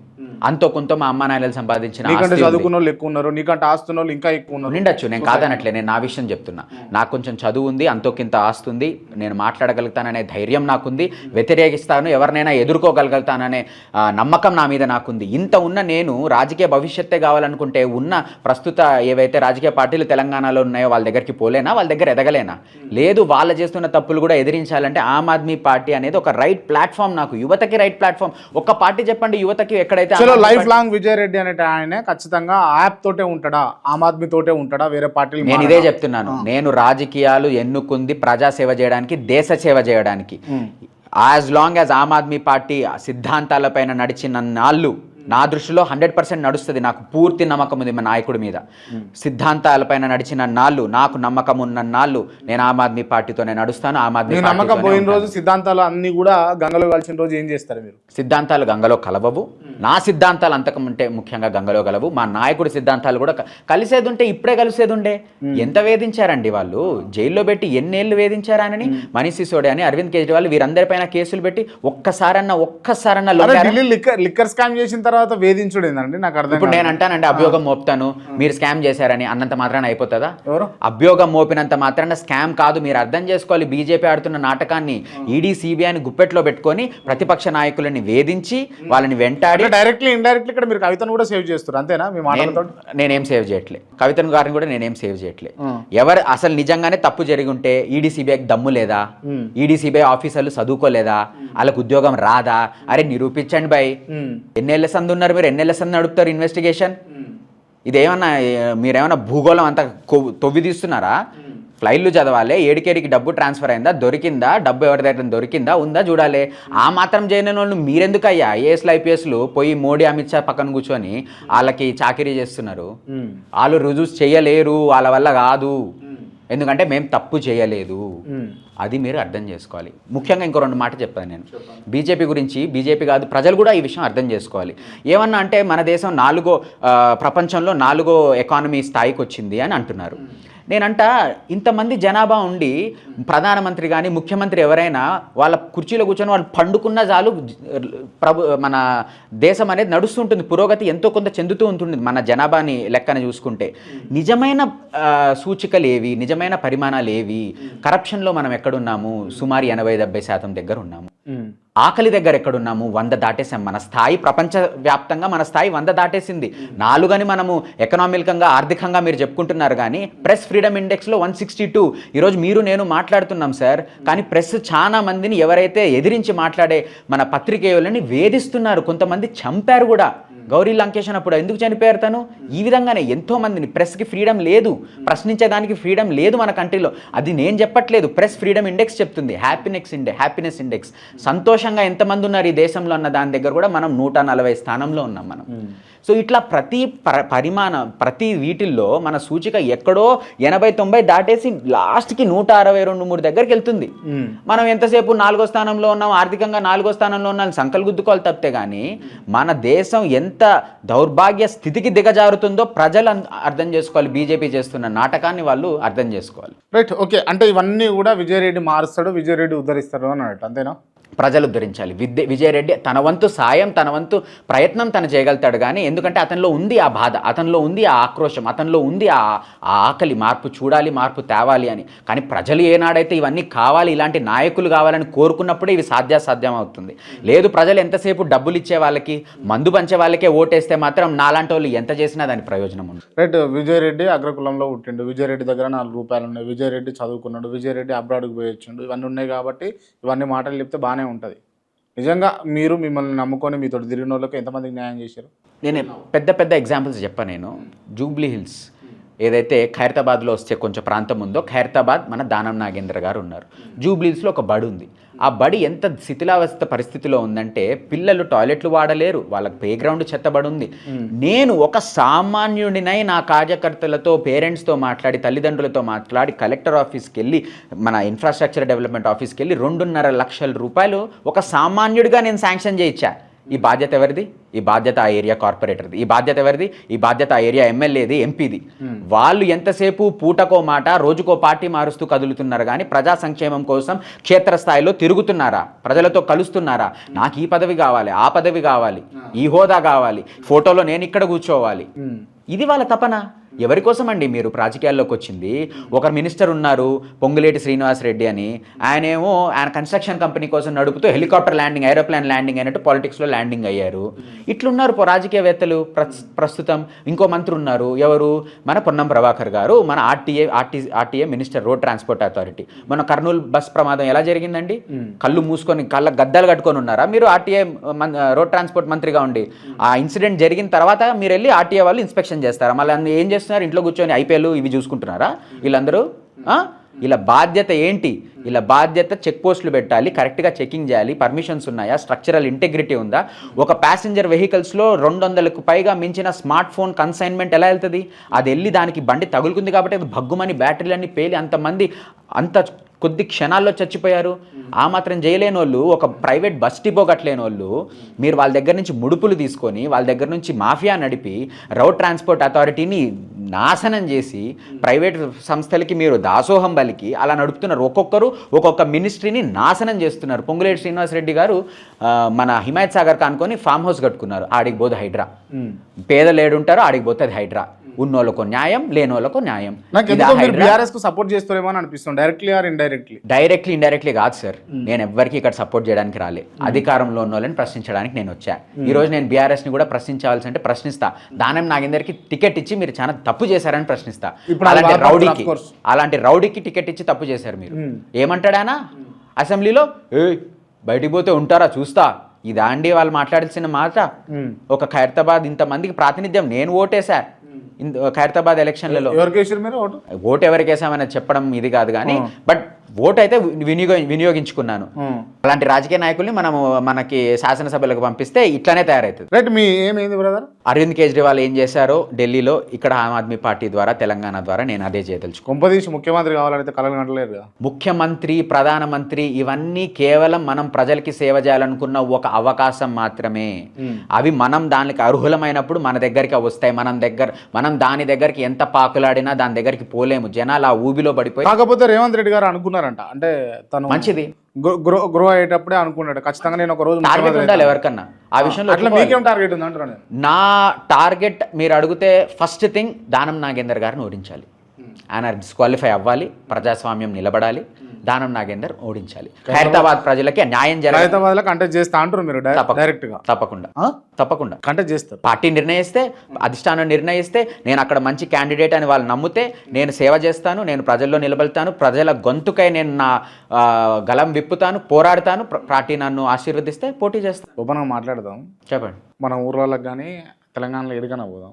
అంతో కొంత మా అమ్మ నాయనలు సంపాదించిన నీకంటే చదువుకున్న వాళ్ళు ఎక్కువ ఉన్నారు, నీకంటే ఆస్తున్న వాళ్ళు ఇంకా ఎక్కువ ఉన్నారు. నిండొచ్చు, నేను కాదనట్లే, నేను నా విషయం చెప్తున్నా. నాకు కొంచెం చదువు ఉంది, అంతో కింత ఆస్తుంది, నేను మాట్లాడగలుగుతాననే ధైర్యం నాకుంది, వ్యతిరేకిస్తాను ఎవరినైనా ఎదుర్కోగలుగుతాననే నమ్మకం నా మీద నాకుంది. ఇంత ఉన్న నేను రాజకీయ భవిష్యత్తే కావాలనుకుంటే ఉన్న ప్రస్తుత ఏవైతే రాజకీయ పార్టీలు తెలంగాణలో ఉన్నాయో వాళ్ళ దగ్గరికి పోలేనా? వాళ్ళ దగ్గర ఎదగలేనా? లేదు, వాళ్ళు చేస్తున్న తప్పులు కూడా ఎదిరించాలంటే ఆమ్ ఆద్మీ పార్టీ అనేది ఒక రైట్ ప్లాట్ఫామ్, నాకు యువతకి రైట్ ప్లాట్ఫామ్. ఒక పార్టీ చెప్పండి యువతకి ఎక్కడైతే లైఫ్ లాంగ్ విజయ్ రెడ్డి అనే ఆయన ఖచ్చితంగా యాప్ తోటే ఉంటాడా, ఆమ్ ఆద్మీ తోటే ఉంటాడా, వేరే పార్టీలు? నేను ఇదే చెప్తున్నాను. నేను రాజకీయాలు ఎన్నుకుంది ప్రజాసేవ చేయడానికి, దేశ సేవ చేయడానికి. యాజ్ లాంగ్ యాజ్ ఆమ్ ఆద్మీ పార్టీ సిద్ధాంతాలపైన నడిచిన నాళ్ళు నా దృష్టిలో 100% నడుస్తుంది. నాకు పూర్తి నమ్మకం ఉంది మా నాయకుడి మీద. సిద్ధాంతాలపైన నడిచిన నాళ్ళు, నాకు నమ్మకం ఉన్న నాళ్ళు నేను ఆమ్ ఆద్మీ పార్టీతోనే నడుస్తాను. ఆమ్ ఆద్మీ నమ్మకం పోయిన రోజు సిద్ధాంతాలు అన్ని కూడా గంగలో కలిసిన రోజు ఏం చేస్తారు మీరు? సిద్ధాంతాలు గంగలో కలవవు. నా సిద్ధాంతాలు అంతకంటే ముఖ్యంగా గంగలో కలవు. మా నాయకుడి సిద్ధాంతాలు కూడా కలిసేది ఉంటే ఇప్పుడే కలిసేది ఉండే. ఎంత వేధించారండి వాళ్ళు, జైల్లో పెట్టి ఎన్నేళ్ళు వేధించారని మనీష్ సిసోడియా అని, అరవింద్ కేజ్రీవాల్ వీరందరిపైన కేసులు పెట్టి ఒక్కసారన్నా లిక్కర్ స్కామ్ చేసిన తర్వాత వేధించుడు ఏందండి నాకు అర్థం. ఇప్పుడు నేను అంటానండి అభియోగం మోపుతాను, మీరు స్కామ్ చేశారని అన్నంత మాత్రాన అయిపోతుందా? అభియోగం మోపినంత మాత్రాన స్కామ్ కాదు. మీరు అర్థం చేసుకోవాలి, బీజేపీ ఆడుతున్న నాటకాన్ని ఈడీ సిబిఐని గుప్పెట్లో పెట్టుకొని ప్రతిపక్ష నాయకులని వేధించి వాళ్ళని వెంటాడి డైరెక్ట్లీ ఇండైరెక్ట్లీ ఇక్కడ మీరు కవితను కూడా సేవ్ చేస్తారు అంతేనా? మీ మాటలతో నేనేం సేవ్ చేయట్లే, కవితను గారిని కూడా నేనేం సేవ్ చేయట్లే. ఎవరు అసలు నిజంగానే తప్పు జరిగి ఉంటే ఈడీ సిబిఐకి దమ్ము లేదా? ఈడీ సిబిఐ ఆఫీసర్లు చదువుకోలేదా? వాళ్ళకు ఉద్యోగం రాదా? అరే నిరూపించండి బై. ఎన్నేళ్ళ సంది ఉన్నారు మీరు? ఎన్నేళ్ళ సంది నడుపుతారు ఇన్వెస్టిగేషన్? ఇదేమన్నా మీరేమన్నా భూగోళం అంతా తొవ్వి తీస్తున్నారా? ఫ్లైట్లు చదవాలి, ఏడికేడికి డబ్బు ట్రాన్స్ఫర్ అయిందా, దొరికిందా, డబ్బు ఎవరి దగ్గర దొరికిందా, ఉందా చూడాలి. ఆ మాత్రం చేయని వాళ్ళు మీరెందుకయ్యా ఐఏఎస్లు ఐపీఎస్లు పోయి మోడీ అమిత్ షా పక్కన కూర్చొని వాళ్ళకి చాకరీ చేస్తున్నారు? వాళ్ళు రుజువు చేయలేరు, వాళ్ళ వల్ల కాదు, ఎందుకంటే మేము తప్పు చేయలేదు. అది మీరు అర్థం చేసుకోవాలి. ముఖ్యంగా ఇంకో 2 మాట చెప్పాను నేను బీజేపీ గురించి. బీజేపీ కాదు, ప్రజలు కూడా ఈ విషయం అర్థం చేసుకోవాలి. ఏమన్నా అంటే మన దేశం ప్రపంచంలో 4వ ఎకానమీ స్థాయికి వచ్చింది అని అంటున్నారు. నేనంట ఇంతమంది జనాభా ఉండి ప్రధానమంత్రి కానీ ముఖ్యమంత్రి ఎవరైనా వాళ్ళ కుర్చీలో కూర్చొని వాళ్ళు పండుకున్న చాలు మన దేశం అనేది నడుస్తుంటుంది, పురోగతి ఎంతో కొంత చెందుతూ ఉంటుంది మన జనాభాని లెక్కన చూసుకుంటే. నిజమైన సూచికలు ఏవి, నిజమైన పరిమాణాలు ఏవి? కరప్షన్లో మనం ఎక్కడున్నాము? సుమారు 80-70% దగ్గర ఉన్నాము. ఆకలి దగ్గర ఎక్కడున్నాము? 100 దాటేసాం. మన స్థాయి ప్రపంచవ్యాప్తంగా మన స్థాయి 100 దాటేసింది. 4 అని మనము ఎకనామికంగా ఆర్థికంగా మీరు చెప్పుకుంటున్నారు కానీ ప్రెస్ ఫ్రీడమ్ ఇండెక్స్లో 162. ఈరోజు మీరు నేను మాట్లాడుతున్నాం సార్, కానీ ప్రెస్ చాలా మందిని ఎవరైతే ఎదిరించి మాట్లాడే మన పత్రికేయులని వేధిస్తున్నారు, కొంతమంది చంపారు కూడా. గౌరీ లంకేష్ అప్పుడు ఎందుకు చనిపోయారు తను? ఈ విధంగానే ఎంతోమందిని. ప్రెస్కి ఫ్రీడమ్ లేదు, ప్రశ్నించేదానికి ఫ్రీడమ్ లేదు మన కంట్రీలో. అది నేను చెప్పట్లేదు, ప్రెస్ ఫ్రీడమ్ ఇండెక్స్ చెప్తుంది. హ్యాపీనెస్ ఇండెక్స్, సంతోషంగా ఎంతమంది ఉన్నారు ఈ దేశంలో అన్న దాని దగ్గర కూడా మనం 140 స్థానంలో ఉన్నాం మనం. సో ఇట్లా ప్రతి వీటిల్లో మన సూచిక ఎక్కడో 80-90 దాటేసి లాస్ట్కి 162-163 దగ్గరికి వెళ్తుంది. మనం ఎంతసేపు 4వ స్థానంలో ఉన్నాం, ఆర్థికంగా 4వ స్థానంలో ఉన్నాం, సంకలు గుద్దుకోవాలి తప్పితే కానీ మన దేశం ఎంత ఎంత దౌర్భాగ్య స్థితికి దిగజారుతుందో ప్రజలు అర్థం చేసుకోవాలి. బీజేపీ చేస్తున్న నాటకాన్ని వాళ్ళు అర్థం చేసుకోవాలి. Right, okay. అంటే ఇవన్నీ కూడా విజయరెడ్డి మారుస్తాడు, విజయరెడ్డి ఉద్ధరిస్తాడు అని అన్నట్టు, అంతేనా? ప్రజలు ఉద్ధరించాలి. విజయరెడ్డి తన వంతు సాయం, తన వంతు ప్రయత్నం తను చేయగలుగుతాడు. కానీ ఎందుకంటే అతనిలో ఉంది ఆ బాధ, అతనిలో ఉంది ఆ ఆక్రోశం, అతనిలో ఉంది ఆ ఆకలి, మార్పు చూడాలి, మార్పు తేవాలి అని. కానీ ప్రజలు ఏనాడైతే ఇవన్నీ కావాలి, ఇలాంటి నాయకులు కావాలని కోరుకున్నప్పుడే ఇవి సాధ్యాసాధ్యం అవుతుంది. లేదు, ప్రజలు ఎంతసేపు డబ్బులు ఇచ్చే వాళ్ళకి, మందు పంచే వాళ్ళకే ఓటేస్తే మాత్రం నాలాంటి వాళ్ళు ఎంత చేసినా దాని ప్రయోజనం ఉంది. రైట్, విజయరెడ్డి అగ్రకులంలో పుట్టిండు, విజయరెడ్డి దగ్గర 4 రూపాయలు ఉన్నాయి, విజయరెడ్డి చదువుకున్నాడు, విజయరెడ్డి అబ్రాడ్కి పోయి వచ్చిండు, ఇవన్నీ ఉన్నాయి కాబట్టి ఇవన్నీ మాటలు చెప్తే బాగానే ఉంటుంది. నిజంగా మీరు మిమ్మల్ని నమ్ముకొని మీతో తిరిగిన వాళ్ళకి ఎంతమందికి న్యాయం చేశారు? నేను పెద్ద పెద్ద ఎగ్జాంపుల్స్ చెప్పాను. నేను జూబ్లీ హిల్స్ ఏదైతే ఖైరతాబాద్లో వస్తే కొంచెం ప్రాంతం ఉందో, ఖైరతాబాద్ మన దానం నాగేంద్ర గారు ఉన్నారు. జూబ్లీ హిల్స్లో ఒక బడి ఉంది. ఆ బడి ఎంత శిథిలావస్థ పరిస్థితిలో ఉందంటే పిల్లలు టాయిలెట్లు వాడలేరు, వాళ్ళకి ప్లే గ్రౌండ్ చెత్తబడి ఉంది. నేను ఒక సామాన్యుడినై నా కార్యకర్తలతో, పేరెంట్స్తో మాట్లాడి, తల్లిదండ్రులతో మాట్లాడి, కలెక్టర్ ఆఫీస్కి వెళ్ళి, మన ఇన్ఫ్రాస్ట్రక్చర్ డెవలప్మెంట్ ఆఫీస్కి వెళ్ళి 2.5 లక్షల రూపాయలు ఒక సామాన్యుడిగా నేను శాంక్షన్ చేయించా. ఈ బాధ్యత ఎవరిది? ఈ బాధ్యత ఆ ఏరియా కార్పొరేటర్ది. ఈ బాధ్యత ఎవరిది? ఈ బాధ్యత ఆ ఏరియా ఎమ్మెల్యేది, ఎంపీది. వాళ్ళు ఎంతసేపు పూటకో మాట, రోజుకో పార్టీ మారుస్తూ కదులుతున్నారు కానీ ప్రజా సంక్షేమం కోసం క్షేత్రస్థాయిలో తిరుగుతున్నారా? ప్రజలతో కలుస్తున్నారా? నాకు ఈ పదవి కావాలి, ఆ పదవి కావాలి, ఈ హోదా కావాలి, ఫోటోలో నేను ఇక్కడ కూర్చోవాలి, ఇది వాళ్ళ తపన. ఎవరి కోసం అండి మీరు రాజకీయాల్లోకి వచ్చింది? ఒక మినిస్టర్ ఉన్నారు, పొంగులేటి శ్రీనివాసరెడ్డి అని. ఆయన కన్స్ట్రక్షన్ కంపెనీ కోసం నడుపుతూ హెలికాప్టర్ ల్యాండింగ్, ఏరోప్లేన్ ల్యాండింగ్ అయినట్టు పాలిటిక్స్లో ల్యాండింగ్ అయ్యారు. ఇట్లున్నారు రాజకీయవేత్తలు ప్రస్తుతం. ఇంకో మంత్రి ఉన్నారు, ఎవరు? మన పొన్నం ప్రభాకర్ గారు, మన RTA minister, road transport authority. మన కర్నూలు బస్ ప్రమాదం ఎలా జరిగిందండి? కళ్ళు మూసుకొని, కళ్ళ గద్దాలు కట్టుకొని ఉన్నారా మీరు? ఆర్టీఏ రోడ్ ట్రాన్స్పోర్ట్ మంత్రిగా ఉండి ఆ ఇన్సిడెంట్ జరిగిన తర్వాత మీరు వెళ్ళి ఆర్టీఏ వాళ్ళు ఇన్స్పెక్షన్ చేస్తారా? మళ్ళీ ఏం చేస్తున్నారు? ఇంట్లో కూర్చొని ఐపీఎల్ ఇవి చూసుకుంటున్నారా వీళ్ళందరూ? ఇలా బాధ్యత ఏంటి? ఇలా బాధ్యత చెక్ పోస్టులు పెట్టాలి, కరెక్ట్గా చెకింగ్ చేయాలి, పర్మిషన్స్ ఉన్నాయా, స్ట్రక్చరల్ ఇంటెగ్రిటీ ఉందా? ఒక ప్యాసింజర్ వెహికల్స్లో 200కు పైగా మించిన స్మార్ట్ ఫోన్ కన్సైన్మెంట్ ఎలా వెళ్తుంది? అది వెళ్ళి దానికి బండి తగులుకుంది కాబట్టి అది భగ్గుమని బ్యాటరీలన్నీ పేలి అంతమంది అంత కొద్ది క్షణాల్లో చచ్చిపోయారు. ఆ మాత్రం చేయలేని వాళ్ళు, ఒక ప్రైవేట్ బస్ డిపో కట్టలేని వాళ్ళు, మీరు వాళ్ళ దగ్గర నుంచి ముడుపులు తీసుకొని, వాళ్ళ దగ్గర నుంచి మాఫియా నడిపి, రోడ్ ట్రాన్స్పోర్ట్ అథారిటీని నాశనం చేసి, ప్రైవేట్ సంస్థలకి మీరు దాసోహం బలికి అలా నడుపుతున్నారు. ఒక్కొక్కరు ఒక్కొక్క మినిస్ట్రీని నాశనం చేస్తున్నారు. పొంగులేటి శ్రీనివాసరెడ్డి గారు మన హిమాయత్ సాగర్ కానుకొని ఫామ్ హౌస్ కట్టుకున్నారు. ఆడికి పోదు హైడ్రా. పేదలు ఏడుంటారో ఆడికి పోతుంది హైడ్రా. ఉన్నోళ్ళకు న్యాయం, లేనోళ్ళకు న్యాయం. సపోర్ట్ చేస్తారేమో అని అనిపిస్తుంది. డైరెక్ట్లీ ఇండైరెక్ట్లీ కాదు సార్. నేను ఎవ్వరికి ఇక్కడ సపోర్ట్ చేయడానికి రాలే. అధికారంలో ఉన్న వాళ్ళని ప్రశ్నించడానికి నేను వచ్చా. ఈ రోజు నేను బీఆర్ఎస్ ని కూడా ప్రశ్నించాల్సి అంటే ప్రశ్నిస్తా. దానం నాగేందర్కి టికెట్ ఇచ్చి మీరు చాలా తప్పు చేశారని ప్రశ్నిస్తా. అలాంటి రౌడీకి టికెట్ ఇచ్చి తప్పు చేశారు మీరు. ఏమంటాడానా అసెంబ్లీలో? బయటికి పోతే ఉంటారా చూస్తా. ఇదా అండి వాళ్ళు మాట్లాడాల్సిన మాట? ఒక ఖైరతాబాద్ ఇంతమందికి ప్రాతినిధ్యం నేను ఓటేసా ఖైరతాబాద్ ఎలక్షన్లలో. ఓటు ఎవరికి వేసామని చెప్పడం ఇది కాదు కానీ, బట్ ఓటు అయితే వినియోగించుకున్నాను. అలాంటి రాజకీయ నాయకుల్ని మనకి శాసనసభలకు పంపిస్తే ఇట్లానే తయారవుతుంది. రైట్, మీ ఏమైంది బ్రదర్? అరవింద్ కేజ్రీవాల్ ఏం చేశారో ఢిల్లీలో, ఇక్కడ ఆమ్ ఆద్మీ పార్టీ ద్వారా, తెలంగాణ ద్వారా నేను అదే చేయదలుచుకున్నాను. కొంపదీసి ముఖ్యమంత్రి కావాలంటే కలగనట్లేదు కదా. ముఖ్యమంత్రి, ప్రధానమంత్రి ఇవన్నీ కేవలం మనం ప్రజలకి సేవ చేయాలనుకున్న ఒక అవకాశం మాత్రమే. అవి మనం దానికి అర్హులమైనప్పుడు మన దగ్గరికి వస్తాయి. మనం దాని దగ్గరికి ఎంత పాకులాడినా దాని దగ్గరికి పోలేము. జనాలు ఆ ఊబిలో పడిపోయి. కాకపోతే రేవంత్ రెడ్డి గారు అనుకున్నారంట, అంటే తను మంచిది గ్రో అయ్యేటప్పుడే అనుకున్నాడు ఖచ్చితంగా నేను ఒక రోజు టార్గెట్ ఉండాలి ఎవరికన్నా. ఆ విషయంలో అట్లా మీకేం టార్గెట్ ఉంది అంటున్నాను. నా టార్గెట్ మీరు అడిగితే ఫస్ట్ థింగ్ దానం నాగేందర్ గారిని ఓడించాలి. ఆయన డిస్క్వాలిఫై అవ్వాలి, ప్రజాస్వామ్యం నిలబడాలి, దానం నాగేందర్ ఓడించాలి. ఖైరతాబాద్ ప్రజలకి న్యాయం జరగాలి. ఖైరతాబాద్ కంటెస్ట్ చేస్తా అంటారు మీరు డైరెక్ట్ గా? తప్పకుండా కంటెస్ట్ చేస్తారు. పార్టీ నిర్ణయిస్తే, అధిష్టానం నిర్ణయిస్తే, నేను అక్కడ మంచి క్యాండిడేట్ అని వాళ్ళు నమ్మితే నేను సేవ చేస్తాను, నేను ప్రజల్లో నిలబడతాను, ప్రజల గొంతుకై నేను నా గలం విప్పుతాను, పోరాడతాను. పార్టీ నన్ను ఆశీర్వదిస్తే పోటీ చేస్తాను. ఓపెన్గా మాట్లాడదాం. చెప్పండి. మన ఊర్లోకి కానీ తెలంగాణలో ఎడికైనా పోదాం.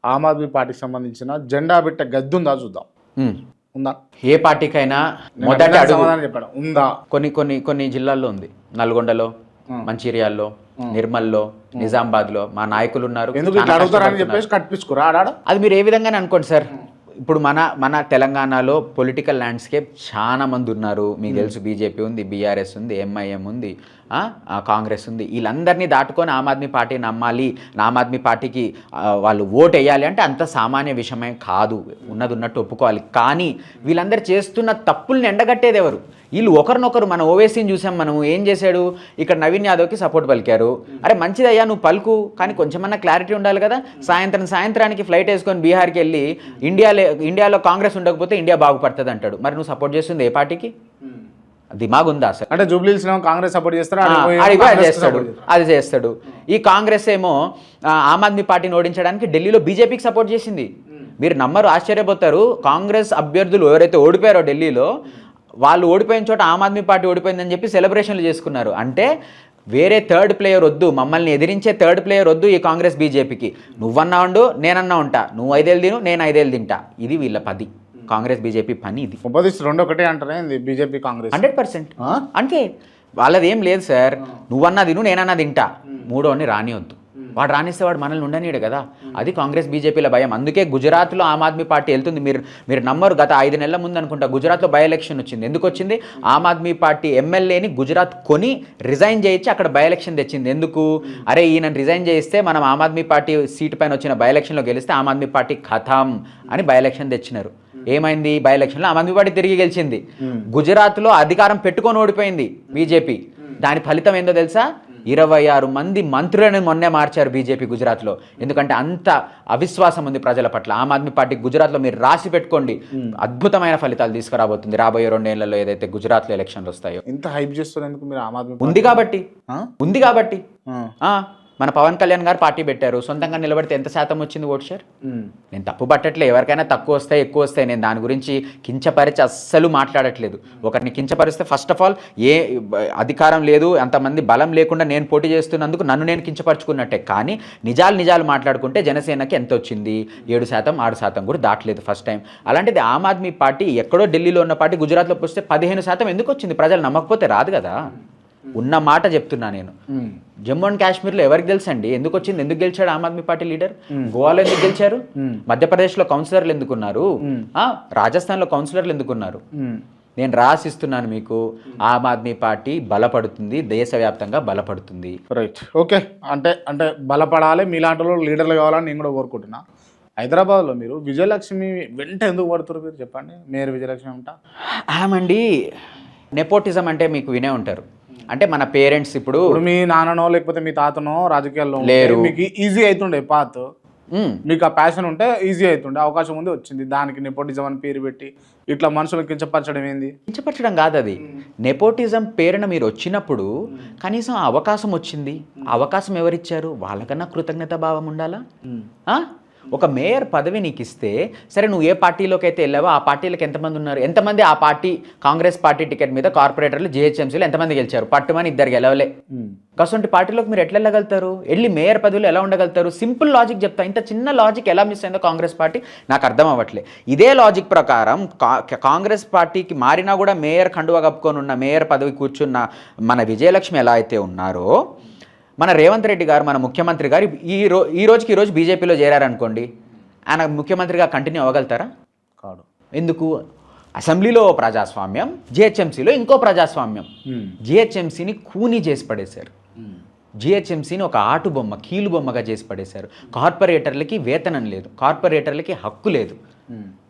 ఆమ్ ఆద్మీ పార్టీకి సంబంధించిన జెండా పెట్టే గద్దు ఉందా చూద్దాం. ఉందా? ఏ పార్టీకైనా మొదటి సమాధానం చెప్పాడు. ఉందా? కొన్ని జిల్లాల్లో ఉంది. నల్గొండలో, మంచిర్యాల్లో, నిర్మల్లో, నిజామాబాద్లో మా నాయకులు ఉన్నారు. ఎందుకు అడుగుతారని చెప్పేసి కట్టించుకోరా? అది మీరు ఏ విధంగానే అనుకోండి సార్. ఇప్పుడు మన తెలంగాణలో పొలిటికల్ ల్యాండ్స్కేప్ చాలా మంది ఉన్నారు. మీకు తెలుసు, బీజేపీ ఉంది, బీఆర్ఎస్ ఉంది, ఎంఐఎం ఉంది, కాంగ్రెస్ ఉంది. వీళ్ళందరినీ దాటుకొని ఆమ్ ఆద్మీ పార్టీ నమ్మాలి, ఆమ్ ఆద్మీ పార్టీకి వాళ్ళు ఓటు వేయాలి అంటే అంత సామాన్య విషయమే కాదు. ఉన్నది ఉన్నట్టు ఒప్పుకోవాలి. కానీ వీళ్ళందరూ చేస్తున్న తప్పుల్ని ఎండగట్టేది ఎవరు? వీళ్ళు ఒకరినొకరు. మన ఓవైసీని చూసాం. మనం ఏం చేశాడు, ఇక్కడ నవీన్ యాదవ్కి సపోర్ట్ పలికారు. అరే మంచిదయ్యా, నువ్వు పలుకు, కానీ కొంచెమన్నా క్లారిటీ ఉండాలి కదా. సాయంత్రానికి ఫ్లైట్ వేసుకొని బీహార్కి వెళ్ళి ఇండియాలో కాంగ్రెస్ ఉండకపోతే ఇండియా బాగుపడుతుంది అంటాడు. మరి నువ్వు సపోర్ట్ చేస్తుంది ఏ పార్టీకి? దిమాగ్ ఉందా అసలు? అంటే జూబ్లీస్ కాంగ్రెస్ సపోర్ట్ చేస్తాడు, అది చేస్తాడు. ఈ కాంగ్రెస్ ఏమో ఆమ్ ఆద్మీ పార్టీని ఓడించడానికి ఢిల్లీలో బీజేపీకి సపోర్ట్ చేసింది. మీరు నమ్మరు, ఆశ్చర్యపోతారు. కాంగ్రెస్ అభ్యర్థులు ఎవరైతే ఓడిపోయారో ఢిల్లీలో, వాళ్ళు ఓడిపోయిన చోట ఆమ్ ఆద్మీ పార్టీ ఓడిపోయిందని చెప్పి సెలబ్రేషన్లు చేసుకున్నారు. అంటే వేరే థర్డ్ ప్లేయర్ వద్దు, మమ్మల్ని ఎదిరించే థర్డ్ ప్లేయర్ వద్దు ఈ కాంగ్రెస్ బీజేపీకి. నువ్వన్నా ఉండు, నేనన్నా ఉంటా, నువ్వు 5 ఏళ్ళు తిను, నేను 5 ఏళ్ళు తింటా. ఇది వీళ్ళ పది. కాంగ్రెస్ బీజేపీ పని ఇది. రెండు ఒకటే అంటారే బీజేపీ కాంగ్రెస్ 100%. అంటే వాళ్ళది ఏం లేదు సార్. నువ్వన్నా తిను, నేనన్నా తింటా, మూడోని రానివద్దు. వాడు రానిస్తే వాడు మనల్ని ఉండనీయడు కదా. అది కాంగ్రెస్ బీజేపీల భయం. అందుకే గుజరాత్లో ఆమ్ ఆద్మీ పార్టీ వెళ్తుంది. మీరు నమ్మరు, గత 5 నెలల ముందు అనుకుంటా గుజరాత్లో బై ఎలక్షన్ వచ్చింది. ఎందుకు వచ్చింది? ఆమ్ ఆద్మీ పార్టీ ఎమ్మెల్యేని గుజరాత్ కొని రిజైన్ చేయించి అక్కడ బై ఎలక్షన్ తెచ్చింది. ఎందుకు? అరే ఈయన రిజైన్ చేయిస్తే మనం ఆమ్ ఆద్మీ పార్టీ సీటు పైన వచ్చిన బై ఎలక్షన్లో గెలిస్తే ఆమ్ ఆద్మీ పార్టీ ఖతం అని బై ఎలక్షన్ తెచ్చినారు. ఏమైంది? బై ఎలక్షన్లో ఆమ్ ఆద్మీ పార్టీ తిరిగి గెలిచింది. గుజరాత్లో అధికారం పెట్టుకొని ఓడిపోయింది బీజేపీ. దాని ఫలితం ఏందో తెలుసా? 26 మంది మంత్రులను మొన్నే మార్చారు బీజేపీ గుజరాత్లో. ఎందుకంటే అంత అవిశ్వాసం ఉంది ప్రజల పట్ల. ఆమ్ ఆద్మీ పార్టీ గుజరాత్లో మీరు రాసి పెట్టుకోండి, అద్భుతమైన ఫలితాలు తీసుకురాబోతుంది రాబోయే 2 ఏళ్లలో ఏదైతే గుజరాత్లో ఎలక్షన్లు వస్తాయో. ఇంత హైప్ చేస్తున్నందుకు మీరు ఆమ్ ఆద్మీ ఉంది కాబట్టి మన పవన్ కళ్యాణ్ గారు పార్టీ పెట్టారు. సొంతంగా నిలబడితే ఎంత శాతం వచ్చింది ఓటు షేర్? నేను తప్పు పట్టట్లే. ఎవరికైనా తక్కువ వస్తాయి, ఎక్కువ వస్తాయి. నేను దాని గురించి కించపరిచి అస్సలు మాట్లాడట్లేదు. ఒకరిని కించపరిస్తే ఫస్ట్ ఆఫ్ ఆల్ ఏ అధికారం లేదు, అంతమంది బలం లేకుండా నేను పోటీ చేస్తున్నందుకు నన్ను నేను కించపరుచుకున్నట్టే. కానీ నిజాలు మాట్లాడుకుంటే జనసేనకి ఎంత వచ్చింది? 7%, 6% కూడా దాటలేదు ఫస్ట్ టైం. అలాంటిది ఆమ్ ఆద్మీ పార్టీ ఎక్కడో ఢిల్లీలో ఉన్న పార్టీ గుజరాత్లోకి వస్తే 15% ఎందుకు వచ్చింది? ప్రజలు నమ్మకపోతే రాదు కదా. ఉన్న మాట చెప్తున్నా నేను. జమ్మూ అండ్ కాశ్మీర్లో ఎవరికి తెలుసండి ఎందుకు వచ్చింది? ఎందుకు గెలిచాడు ఆమ్ ఆద్మీ పార్టీ లీడర్? గోవాలో ఎందుకు గెలిచారు? మధ్యప్రదేశ్లో కౌన్సిలర్లు ఎందుకున్నారు? రాజస్థాన్లో కౌన్సిలర్లు ఎందుకున్నారు? నేను రాసిస్తున్నాను మీకు, ఆమ్ ఆద్మీ పార్టీ బలపడుతుంది, దేశవ్యాప్తంగా బలపడుతుంది. Right, okay. అంటే బలపడాలి, మీలాంటి లీడర్లు కావాలని నేను కూడా కోరుకుంటున్నా. హైదరాబాద్లో మీరు విజయలక్ష్మి వెంట ఎందుకు పడుతున్నారు మీరు చెప్పండి? మేయర్ విజయలక్ష్మి ఉంటా ఆమండి. నెపోటిజం అంటే మీకు వినే ఉంటారు. అంటే మన పేరెంట్స్ ఇప్పుడు మీ నాన్ననో లేకపోతే మీ తాతనో రాజకీయాల్లో లేరు, మీకు ఈజీ అవుతుండే పాత్, మీకు ఆ ప్యాషన్ ఉంటే ఈజీ అవుతుండే, అవకాశం ఉంది, వచ్చింది. దానికి నెపోటిజం అని పేరు పెట్టి ఇట్లా మనుషులను కించపరచడం ఏంది? కించపరచడం కాదు అది. నెపోటిజం పేరున మీరు వచ్చినప్పుడు కనీసం అవకాశం వచ్చింది. అవకాశం ఎవరిచ్చారు? వాళ్ళకన్నా కృతజ్ఞత భావం ఉండాలా? ఒక మేయర్ పదవి నీకు ఇస్తే, సరే నువ్వు ఏ పార్టీలోకి అయితే వెళ్ళావో ఆ పార్టీలకు ఎంతమంది ఉన్నారు? ఎంతమంది ఆ పార్టీ కాంగ్రెస్ పార్టీ టికెట్ మీద కార్పొరేటర్లు జిహెచ్ఎంసీలో ఎంతమంది గెలిచారు? పట్టుమని 2 గెలవలే. కసంటి పార్టీలోకి మీరు ఎట్లా వెళ్ళగలుగుతారు? వెళ్ళి మేయర్ పదవిలో ఎలా ఉండగలుగుతారు? సింపుల్ లాజిక్ చెప్తా. ఇంత చిన్న లాజిక్ ఎలా మిస్ అయిందో కాంగ్రెస్ పార్టీ నాకు అర్థం అవ్వట్లే. ఇదే లాజిక్ ప్రకారం కాంగ్రెస్ పార్టీకి మారినా కూడా మేయర్ కండువా కప్పుకొని ఉన్న మేయర్ పదవి కూర్చున్న మన విజయలక్ష్మి ఎలా అయితే ఉన్నారో, మన రేవంత్ రెడ్డి గారు, మన ముఖ్యమంత్రి గారు ఈ రోజు బీజేపీలో చేరారనుకోండి, ఆయన ముఖ్యమంత్రిగా కంటిన్యూ అవ్వగలుగుతారా? కాదు. ఎందుకు? అసెంబ్లీలో ప్రజాస్వామ్యం, జిహెచ్ఎంసీలో ఇంకో ప్రజాస్వామ్యం. జిహెచ్ఎంసీని కూనీ చేసి పడేశారు. జిహెచ్ఎంసీని ఒక ఆటుబొమ్మ, కీలుబొమ్మగా చేసి పడేశారు. కార్పొరేటర్లకి వేతనం లేదు, కార్పొరేటర్లకి హక్కు లేదు.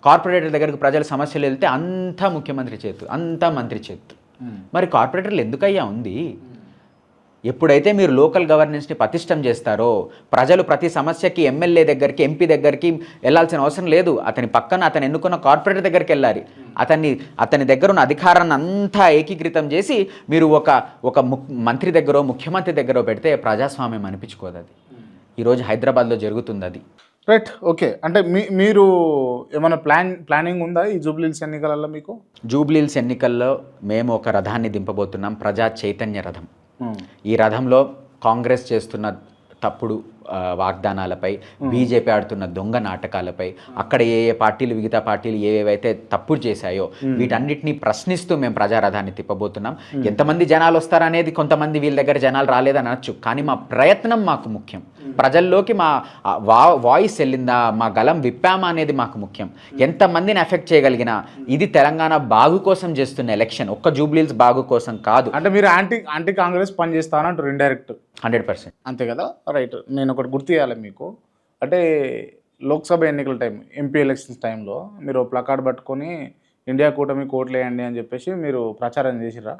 కార్పొరేటర్ దగ్గరకు ప్రజల సమస్యలు వెళ్తే అంతా ముఖ్యమంత్రి చేతు, అంతా మంత్రి చేతు. మరి కార్పొరేటర్లు ఎందుకయ్యా ఉంది? ఎప్పుడైతే మీరు లోకల్ గవర్నెన్స్ని పటిష్టం చేస్తారో, ప్రజలు ప్రతి సమస్యకి ఎమ్మెల్యే దగ్గరికి, ఎంపీ దగ్గరికి వెళ్ళాల్సిన అవసరం లేదు. అతని పక్కన అతను ఎన్నుకున్న కార్పొరేటర్ దగ్గరికి వెళ్ళాలి. అతని దగ్గర ఉన్న అధికారాన్ని అంతా ఏకీకృతం చేసి మీరు ఒక మంత్రి దగ్గర, ముఖ్యమంత్రి దగ్గర పెడితే ప్రజాస్వామ్యం అనిపించుకోదు. అది ఈరోజు హైదరాబాద్లో జరుగుతుంది అది. Right, okay. అంటే మీరు ఏమైనా ప్లానింగ్ ఉందా ఈ జూబ్లీహిల్స్ ఎన్నికలలో? మీకు జూబ్లీహిల్స్ ఎన్నికల్లో మేము ఒక రథాన్ని దింపబోతున్నాం, ప్రజా చైతన్య రథం. ఈ రథంలో కాంగ్రెస్ చేస్తున్న తప్పుడు వాగ్దానాలపై, బీజేపీ ఆడుతున్న దొంగ నాటకాలపై, అక్కడ ఏ ఏ పార్టీలు మిగతా పార్టీలు ఏవేవైతే తప్పులు చేశాయో వీటన్నిటిని ప్రశ్నిస్తూ మేము ప్రజారథాన్ని తిప్పబోతున్నాం. ఎంతమంది జనాలు వస్తారనేది, కొంతమంది వీళ్ళ దగ్గర జనాలు రాలేదని అనొచ్చు, కానీ మా ప్రయత్నం మాకు ముఖ్యం. ప్రజల్లోకి మా వాయిస్ వెళ్ళిందా, మా గలం విప్పామా అనేది మాకు ముఖ్యం. ఎంతమందిని ఎఫెక్ట్ చేయగలిగినా ఇది తెలంగాణ బాగు కోసం చేస్తున్న ఎలక్షన్, ఒక్క జూబ్లీహిల్స్ బాగు కోసం కాదు. అంటే మీరు యాంటీ కాంగ్రెస్ పని చేస్తానంటారు ఇండైరెక్ట్. 100% అంతే కదా, రైట్. నేను ఒకటి గుర్తు చేయాలి మీకు, అంటే లోక్సభ ఎన్నికల టైం, ఎంపీ ఎలక్షన్స్ టైంలో మీరు ప్లకార్డ్ పట్టుకొని ఇండియా కూటమి కోట్లు వేయండి అని చెప్పేసి మీరు ప్రచారం చేసిర్రా?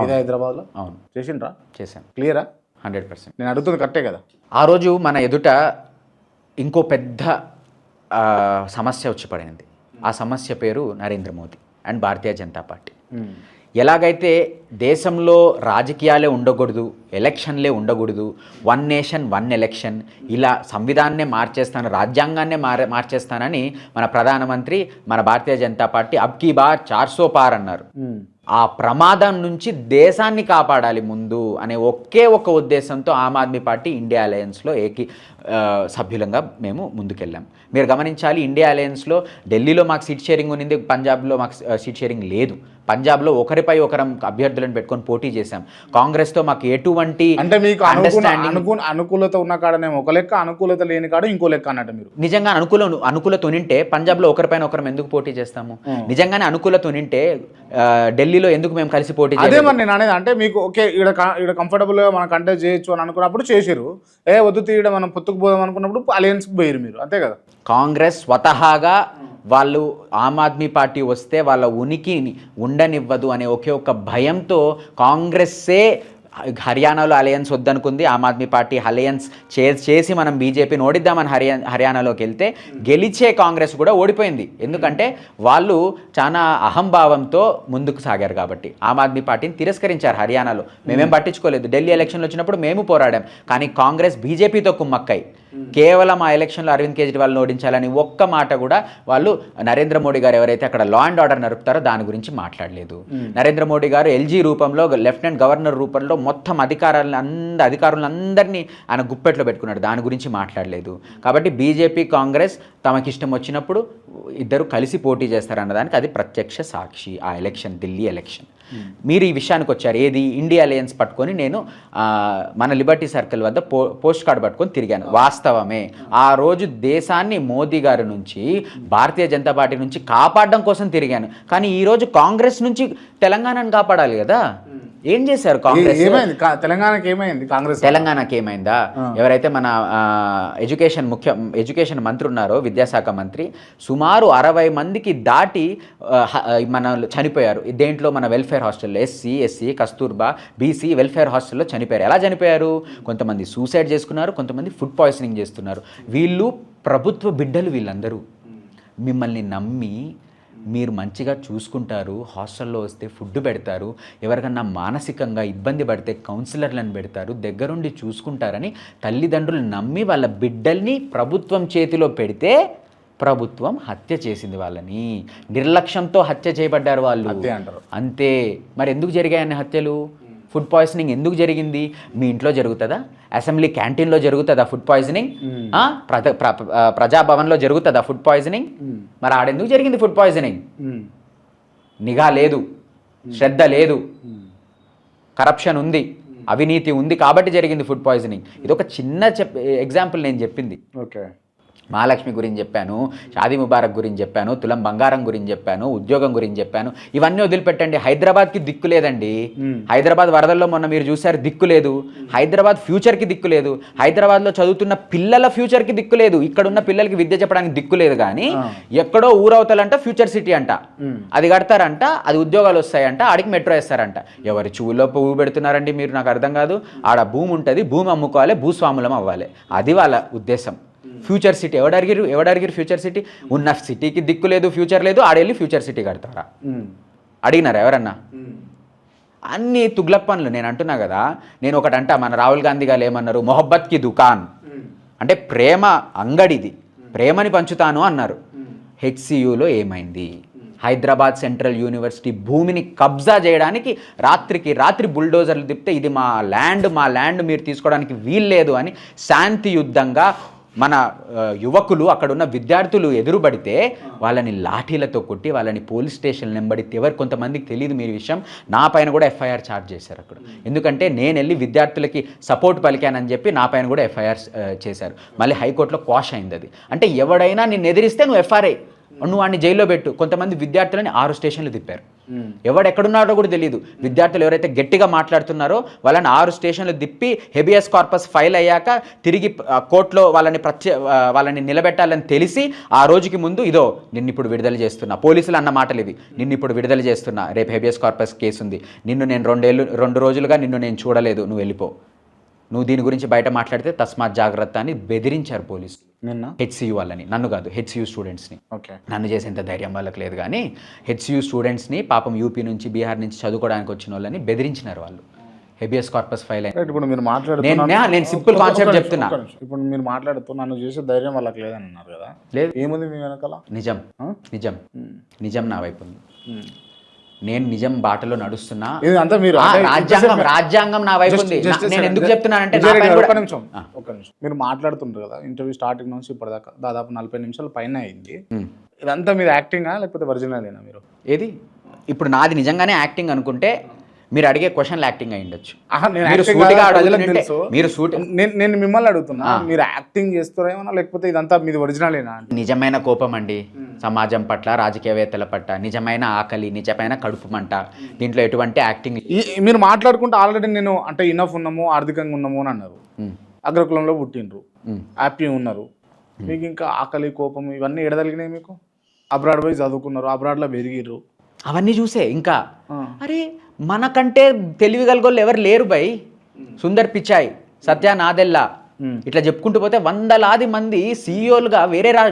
ఇదే హైదరాబాద్లో? అవును, చేసిండ్రా? చేశాను. క్లియరా? 100%. నేను అడుగుతుంది కరెక్టే కదా? ఆ రోజు మన ఎదుట ఇంకో పెద్ద సమస్య వచ్చి పడింది. ఆ సమస్య పేరు నరేంద్ర మోదీ అండ్ భారతీయ జనతా పార్టీ. ఎలాగైతే దేశంలో రాజకీయాలే ఉండకూడదు, ఎలక్షన్లే ఉండకూడదు, 1 నేషన్ 1 ఎలక్షన్, ఇలా సంవిధానాన్నే మార్చేస్తాను, రాజ్యాంగాన్నే మార్చేస్తానని మన ప్రధానమంత్రి, మన భారతీయ జనతా పార్టీ అబ్ కీ బార్ 400 పార్ అన్నారు. ఆ ప్రమాదం నుంచి దేశాన్ని కాపాడాలి ముందు అనే ఒక్క ఉద్దేశంతో ఆమ్ ఆద్మీ పార్టీ ఇండియా అలయన్స్లో సభ్యులంగా మేము ముందుకెళ్ళాం. మీరు గమనించాలి, ఇండియా అలయన్స్లో ఢిల్లీలో మాకు సీట్ షేరింగ్ ఉన్నింది, పంజాబ్లో మాకు సీట్ షేరింగ్ లేదు. పంజాబ్లో ఒకరిపై ఒకరం అభ్యర్థులను పెట్టుకొని పోటీ చేశాం. కాంగ్రెస్తో మాకు ఎటువంటి అంటే మీకు అనుకూలత ఉన్న కాడనేమో ఒక లెక్క, అనుకూలత లేని కాడ ఇంకో లెక్క అన్నట్టు. మీరు నిజంగా అనుకూలత ఉనింటే పంజాబ్లో ఒకరిపైన ఒకరం ఎందుకు పోటీ చేస్తాము? నిజంగానే అనుకూలత ఉనింటే ఢిల్లీలో ఎందుకు మేము కలిసి పోటీ చేయాలి? అదే మరి నేను అనేది. అంటే మీకు ఓకే, ఇక్కడ కంఫర్టబుల్గా మనం కంటెస్ట్ చేయొచ్చు అని అనుకున్నప్పుడు చేసిరు, వద్దు తీయడం మనం పొత్తుకు పోదాం అనుకున్నప్పుడు అలయన్స్కి పోయారు మీరు, అంతే కదా? కాంగ్రెస్ స్వతహాగా వాళ్ళు ఆమ్ ఆద్మీ పార్టీ వస్తే వాళ్ళ ఉనికిని ఉండనివ్వదు అనే ఒక్క భయంతో కాంగ్రెస్సే హర్యానాలో అలయన్స్ వద్దనుకుంది. ఆమ్ ఆద్మీ పార్టీ అలయన్స్ చేసి మనం బీజేపీని ఓడిద్దామని హర్యానాలోకి వెళ్తే గెలిచే కాంగ్రెస్ కూడా ఓడిపోయింది. ఎందుకంటే వాళ్ళు చాలా అహంభావంతో ముందుకు సాగారు కాబట్టి ఆమ్ ఆద్మీ పార్టీని తిరస్కరించారు హర్యానాలో. మేమేం పట్టించుకోలేదు. ఢిల్లీ ఎలక్షన్లు వచ్చినప్పుడు మేము పోరాడాం, కానీ కాంగ్రెస్ బీజేపీతో కుమ్మక్కై కేవలం ఆ ఎలక్షన్లో అరవింద్ కేజ్రీవాల్ని ఓడించాలని ఒక్క మాట కూడా వాళ్ళు, నరేంద్ర మోడీ గారు ఎవరైతే అక్కడ లా అండ్ ఆర్డర్ నడుపుతారో దాని గురించి మాట్లాడలేదు. నరేంద్ర మోడీ గారు ఎల్జీ రూపంలో, లెఫ్టినెంట్ గవర్నర్ రూపంలో మొత్తం అధికారులందరినీ ఆయన గుప్పెట్లో పెట్టుకున్నాడు, దాని గురించి మాట్లాడలేదు. కాబట్టి బీజేపీ కాంగ్రెస్ తమకిష్టం వచ్చినప్పుడు ఇద్దరు కలిసి పోటీ చేస్తారన్నదానికి అది ప్రత్యక్ష సాక్షి ఆ ఎలక్షన్, ఢిల్లీ ఎలక్షన్. మీరు ఈ విషయానికి వచ్చారు, ఏది ఇండియా అలయన్స్ పట్టుకొని నేను మన లిబర్టీ సర్కిల్ వద్ద పోస్ట్ కార్డు పట్టుకొని తిరిగాను. వాస్తవమే, ఆ రోజు దేశాన్ని మోదీ గారి నుంచి, భారతీయ జనతా పార్టీ నుంచి కాపాడడం కోసం తిరిగాను. కానీ ఈరోజు కాంగ్రెస్ నుంచి తెలంగాణను కాపాడాలి కదా. ఏం చేశారు కాంగ్రెస్? తెలంగాణకి ఏమైంది? తెలంగాణకి ఏమైందా? ఎవరైతే మన ఎడ్యుకేషన్ మంత్రి ఉన్నారో, విద్యాశాఖ మంత్రి, సుమారు 60 మందికి దాటి మన చనిపోయారు. దేంట్లో? మన వెల్ఫేర్ హాస్టల్లో, ఎస్సీ, కస్తూర్బా, బీసీ వెల్ఫేర్ హాస్టల్లో చనిపోయారు. ఎలా చనిపోయారు? కొంతమంది సూసైడ్ చేసుకున్నారు, కొంతమంది ఫుడ్ పాయిజనింగ్ చేస్తున్నారు. వీళ్ళు ప్రభుత్వ బిడ్డలు, వీళ్ళందరూ మిమ్మల్ని నమ్మి మీరు మంచిగా చూసుకుంటారు, హాస్టల్లో వస్తే ఫుడ్ పెడతారు, ఎవరికన్నా మానసికంగా ఇబ్బంది పడితే కౌన్సిలర్లను పెడతారు, దగ్గరుండి చూసుకుంటారని తల్లిదండ్రులు నమ్మి వాళ్ళ బిడ్డల్ని ప్రభుత్వం చేతిలో పెడితే ప్రభుత్వం హత్య చేసింది వాళ్ళని. నిర్లక్ష్యంతో హత్య చేయబడ్డారు వాళ్ళు, అంతే. మరి ఎందుకు జరిగాయని హత్యలు? ఫుడ్ పాయిజనింగ్ ఎందుకు జరిగింది? మీ ఇంట్లో జరుగుతుందా? అసెంబ్లీ క్యాంటీన్లో జరుగుతుందా ఫుడ్ పాయిజనింగ్? ప్రజాభవన్లో జరుగుతుందా ఫుడ్ పాయిజనింగ్? మరి ఆడెందుకు జరిగింది ఫుడ్ పాయిజనింగ్? నిఘా లేదు, శ్రద్ధ లేదు, కరప్షన్ ఉంది, అవినీతి ఉంది కాబట్టి జరిగింది ఫుడ్ పాయిజనింగ్. ఇది ఒక చిన్న ఎగ్జాంపుల్ నేను చెప్పింది. ఓకే, మహాలక్ష్మి గురించి చెప్పాను, షాదీ ముబారక్ గురించి చెప్పాను, తులం బంగారం గురించి చెప్పాను, ఉద్యోగం గురించి చెప్పాను. ఇవన్నీ వదిలిపెట్టండి. హైదరాబాద్కి దిక్కు లేదండి. హైదరాబాద్ వరదల్లో మొన్న మీరు చూశారు, దిక్కు లేదు. హైదరాబాద్ ఫ్యూచర్కి దిక్కు లేదు. హైదరాబాద్లో చదువుతున్న పిల్లల ఫ్యూచర్కి దిక్కు లేదు. ఇక్కడ ఉన్న పిల్లలకి విద్య చెప్పడానికి దిక్కు లేదు. కానీ ఎక్కడో ఊరవతలంట ఫ్యూచర్ సిటీ అంట, అది కడతారంట, అది ఉద్యోగాలు వస్తాయంట, ఆడికి మెట్రో వేస్తారంట. ఎవరి చెవుల్లో పువ్వు పెడుతున్నారండి మీరు? నాకు అర్థం కాదు. ఆడ భూమి ఉంటుంది, భూమి అమ్ముకోవాలి, భూస్వాములం అవ్వాలి, అది వాళ్ళ ఉద్దేశం. ఫ్యూచర్ సిటీ ఎవడడిగిరు? ఫ్యూచర్ సిటీ ఉన్న సిటీకి దిక్కు లేదు, ఫ్యూచర్ లేదు, ఆడెళ్ళి ఫ్యూచర్ సిటీ కడతారా? అడిగినారా ఎవరన్నా? అన్ని తుగ్లక్ పనులు. నేను అంటున్నా కదా, నేను ఒకటంట, మన రాహుల్ గాంధీ గారు ఏమన్నారు? మొహబ్బత్ కి దుకాన్ అంటే ప్రేమ అంగడిది, ప్రేమని పంచుతాను అన్నారు. హెచ్సియులో ఏమైంది? హైదరాబాద్ సెంట్రల్ యూనివర్సిటీ భూమిని కబ్జా చేయడానికి రాత్రికి రాత్రి బుల్డోజర్లు తిప్పితే ఇది మా ల్యాండ్ మీరు తీసుకోవడానికి వీల్లేదు అని శాంతియుద్ధంగా మన యువకులు అక్కడున్న విద్యార్థులు ఎదురుపడితే వాళ్ళని లాఠీలతో కొట్టి వాళ్ళని పోలీస్ స్టేషన్ నెంబడితే కొంతమందికి తెలియదు మీరు విషయం, నా పైన కూడా ఎఫ్ఐఆర్ ఛార్జ్ చేశారు అక్కడ. ఎందుకంటే నేను వెళ్ళి విద్యార్థులకి సపోర్ట్ పలికానని చెప్పి నా పైన కూడా ఎఫ్ఐఆర్ చేశారు. మళ్ళీ హైకోర్టులో క్వాష్ అయింది అది. అంటే ఎవడైనా నిన్ను ఎదిరిస్తే నువ్వు ఎఫ్ఐఆర్ నువ్వు వాడిని జైల్లో పెట్టు. కొంతమంది విద్యార్థులని 6 స్టేషన్లు తిప్పారు. ఎవడెక్కడున్నాడో కూడా తెలియదు. విద్యార్థులు ఎవరైతే గట్టిగా మాట్లాడుతున్నారో వాళ్ళని 6 స్టేషన్లు తిప్పి హెబియస్ కార్పస్ ఫైల్ అయ్యాక తిరిగి కోర్టులో వాళ్ళని నిలబెట్టాలని తెలిసి ఆ రోజుకి ముందు ఇదో నిన్ను ఇప్పుడు విడుదల చేస్తున్నా, పోలీసులు అన్న మాటలు ఇవి, నిన్ను ఇప్పుడు విడుదల చేస్తున్నా, రేపు హెబియస్ కార్పస్ కేసు ఉంది, నిన్ను నేను 2 రోజులుగా నిన్ను నేను చూడలేదు, నువ్వు వెళ్ళిపో, నువ్వు దీని గురించి బయట మాట్లాడితే తస్మాత్ జాగ్రత్త అని బెదిరించారు పోలీసులు నిన్న. హెచ్సియు వాళ్ళని, నన్ను కాదు హెచ్సియు స్టూడెంట్స్ని. ఓకే, నన్ను చేసేంత ధైర్యం వాళ్ళకి లేదు కానీ హెచ్సియు స్టూడెంట్స్ని పాపం యూపీ నుంచి బీహార్ నుంచి చదువుకోవడానికి వచ్చిన వాళ్ళని బెదిరించినారు వాళ్ళు. హెబియస్ కార్పస్ ఫైల్ అయింది. ఇప్పుడు మీరు నేను సింపుల్ కాన్సెప్ట్ చెప్తున్నా. ఇప్పుడు మీరు మాట్లాడుతూ నన్ను చేసే ధైర్యం వాళ్ళకి లేదని అన్నారు కదా. లేదు, ఏముంది మీ వెనకాల? నిజం నిజం నిజం నా వైపు ఉంది. నేను నిజం బాటలో నడుస్తున్నా. అంతా మీరు రాజ్యాంగం నా వైపు ఉంది. నేను ఎందుకు చెప్తున్నానంటే ఒక్క నిమిషం మీరు మాట్లాడుతుంటారు కదా ఇంటర్వ్యూ స్టార్టింగ్ నుంచి ఇప్పటిదాకా దాదాపు 40 నిమిషాల పైన అయింది. ఇదంతా మీరు యాక్టింగా లేకపోతే ఒరిజినలేనా మీరు? ఏది ఇప్పుడు నాది నిజంగానే యాక్టింగ్ అనుకుంటే మీరు అడిగే క్వశ్చన్లు యాక్టింగ్ అయి ఉండొచ్చు. నేను మిమ్మల్ని అడుగుతున్నా, మీరు యాక్టింగ్ చేస్తారేమన్నా లేకపోతే ఇదంతా మీది ఒరిజినలేనా? నిజమైన కోపం అండి సమాజం పట్ల, రాజకీయవేత్తల పట్ల, నిజమైన ఆకలి, నిజమైన కడుపు మంట, దీంట్లో ఎటువంటి యాక్టింగ్. మీరు మాట్లాడుకుంటే ఆల్రెడీ నేను అంటే ఇనఫ్ ఉన్నాము, ఆర్థికంగా ఉన్నాము అని అన్నారు. అగ్రకులంలో పుట్టినరు, హ్యాపీ ఉన్నారు, మీకు ఇంకా ఆకలి కోపం ఇవన్నీ ఎడదలిగినాయి మీకు? అబ్రాడ్ పోయి చదువుకున్నారు, అబ్రాడ్లో పెరిగిర్రు, అవన్నీ చూసే ఇంకా అరే మనకంటే తెలివిగలగోళ్ళు ఎవరు లేరు బై. సుందర్ పిచాయ్, సత్య నాదెల్లా, ఇట్లా చెప్పుకుంటూ పోతే వందలాది మంది సీఈఓలుగా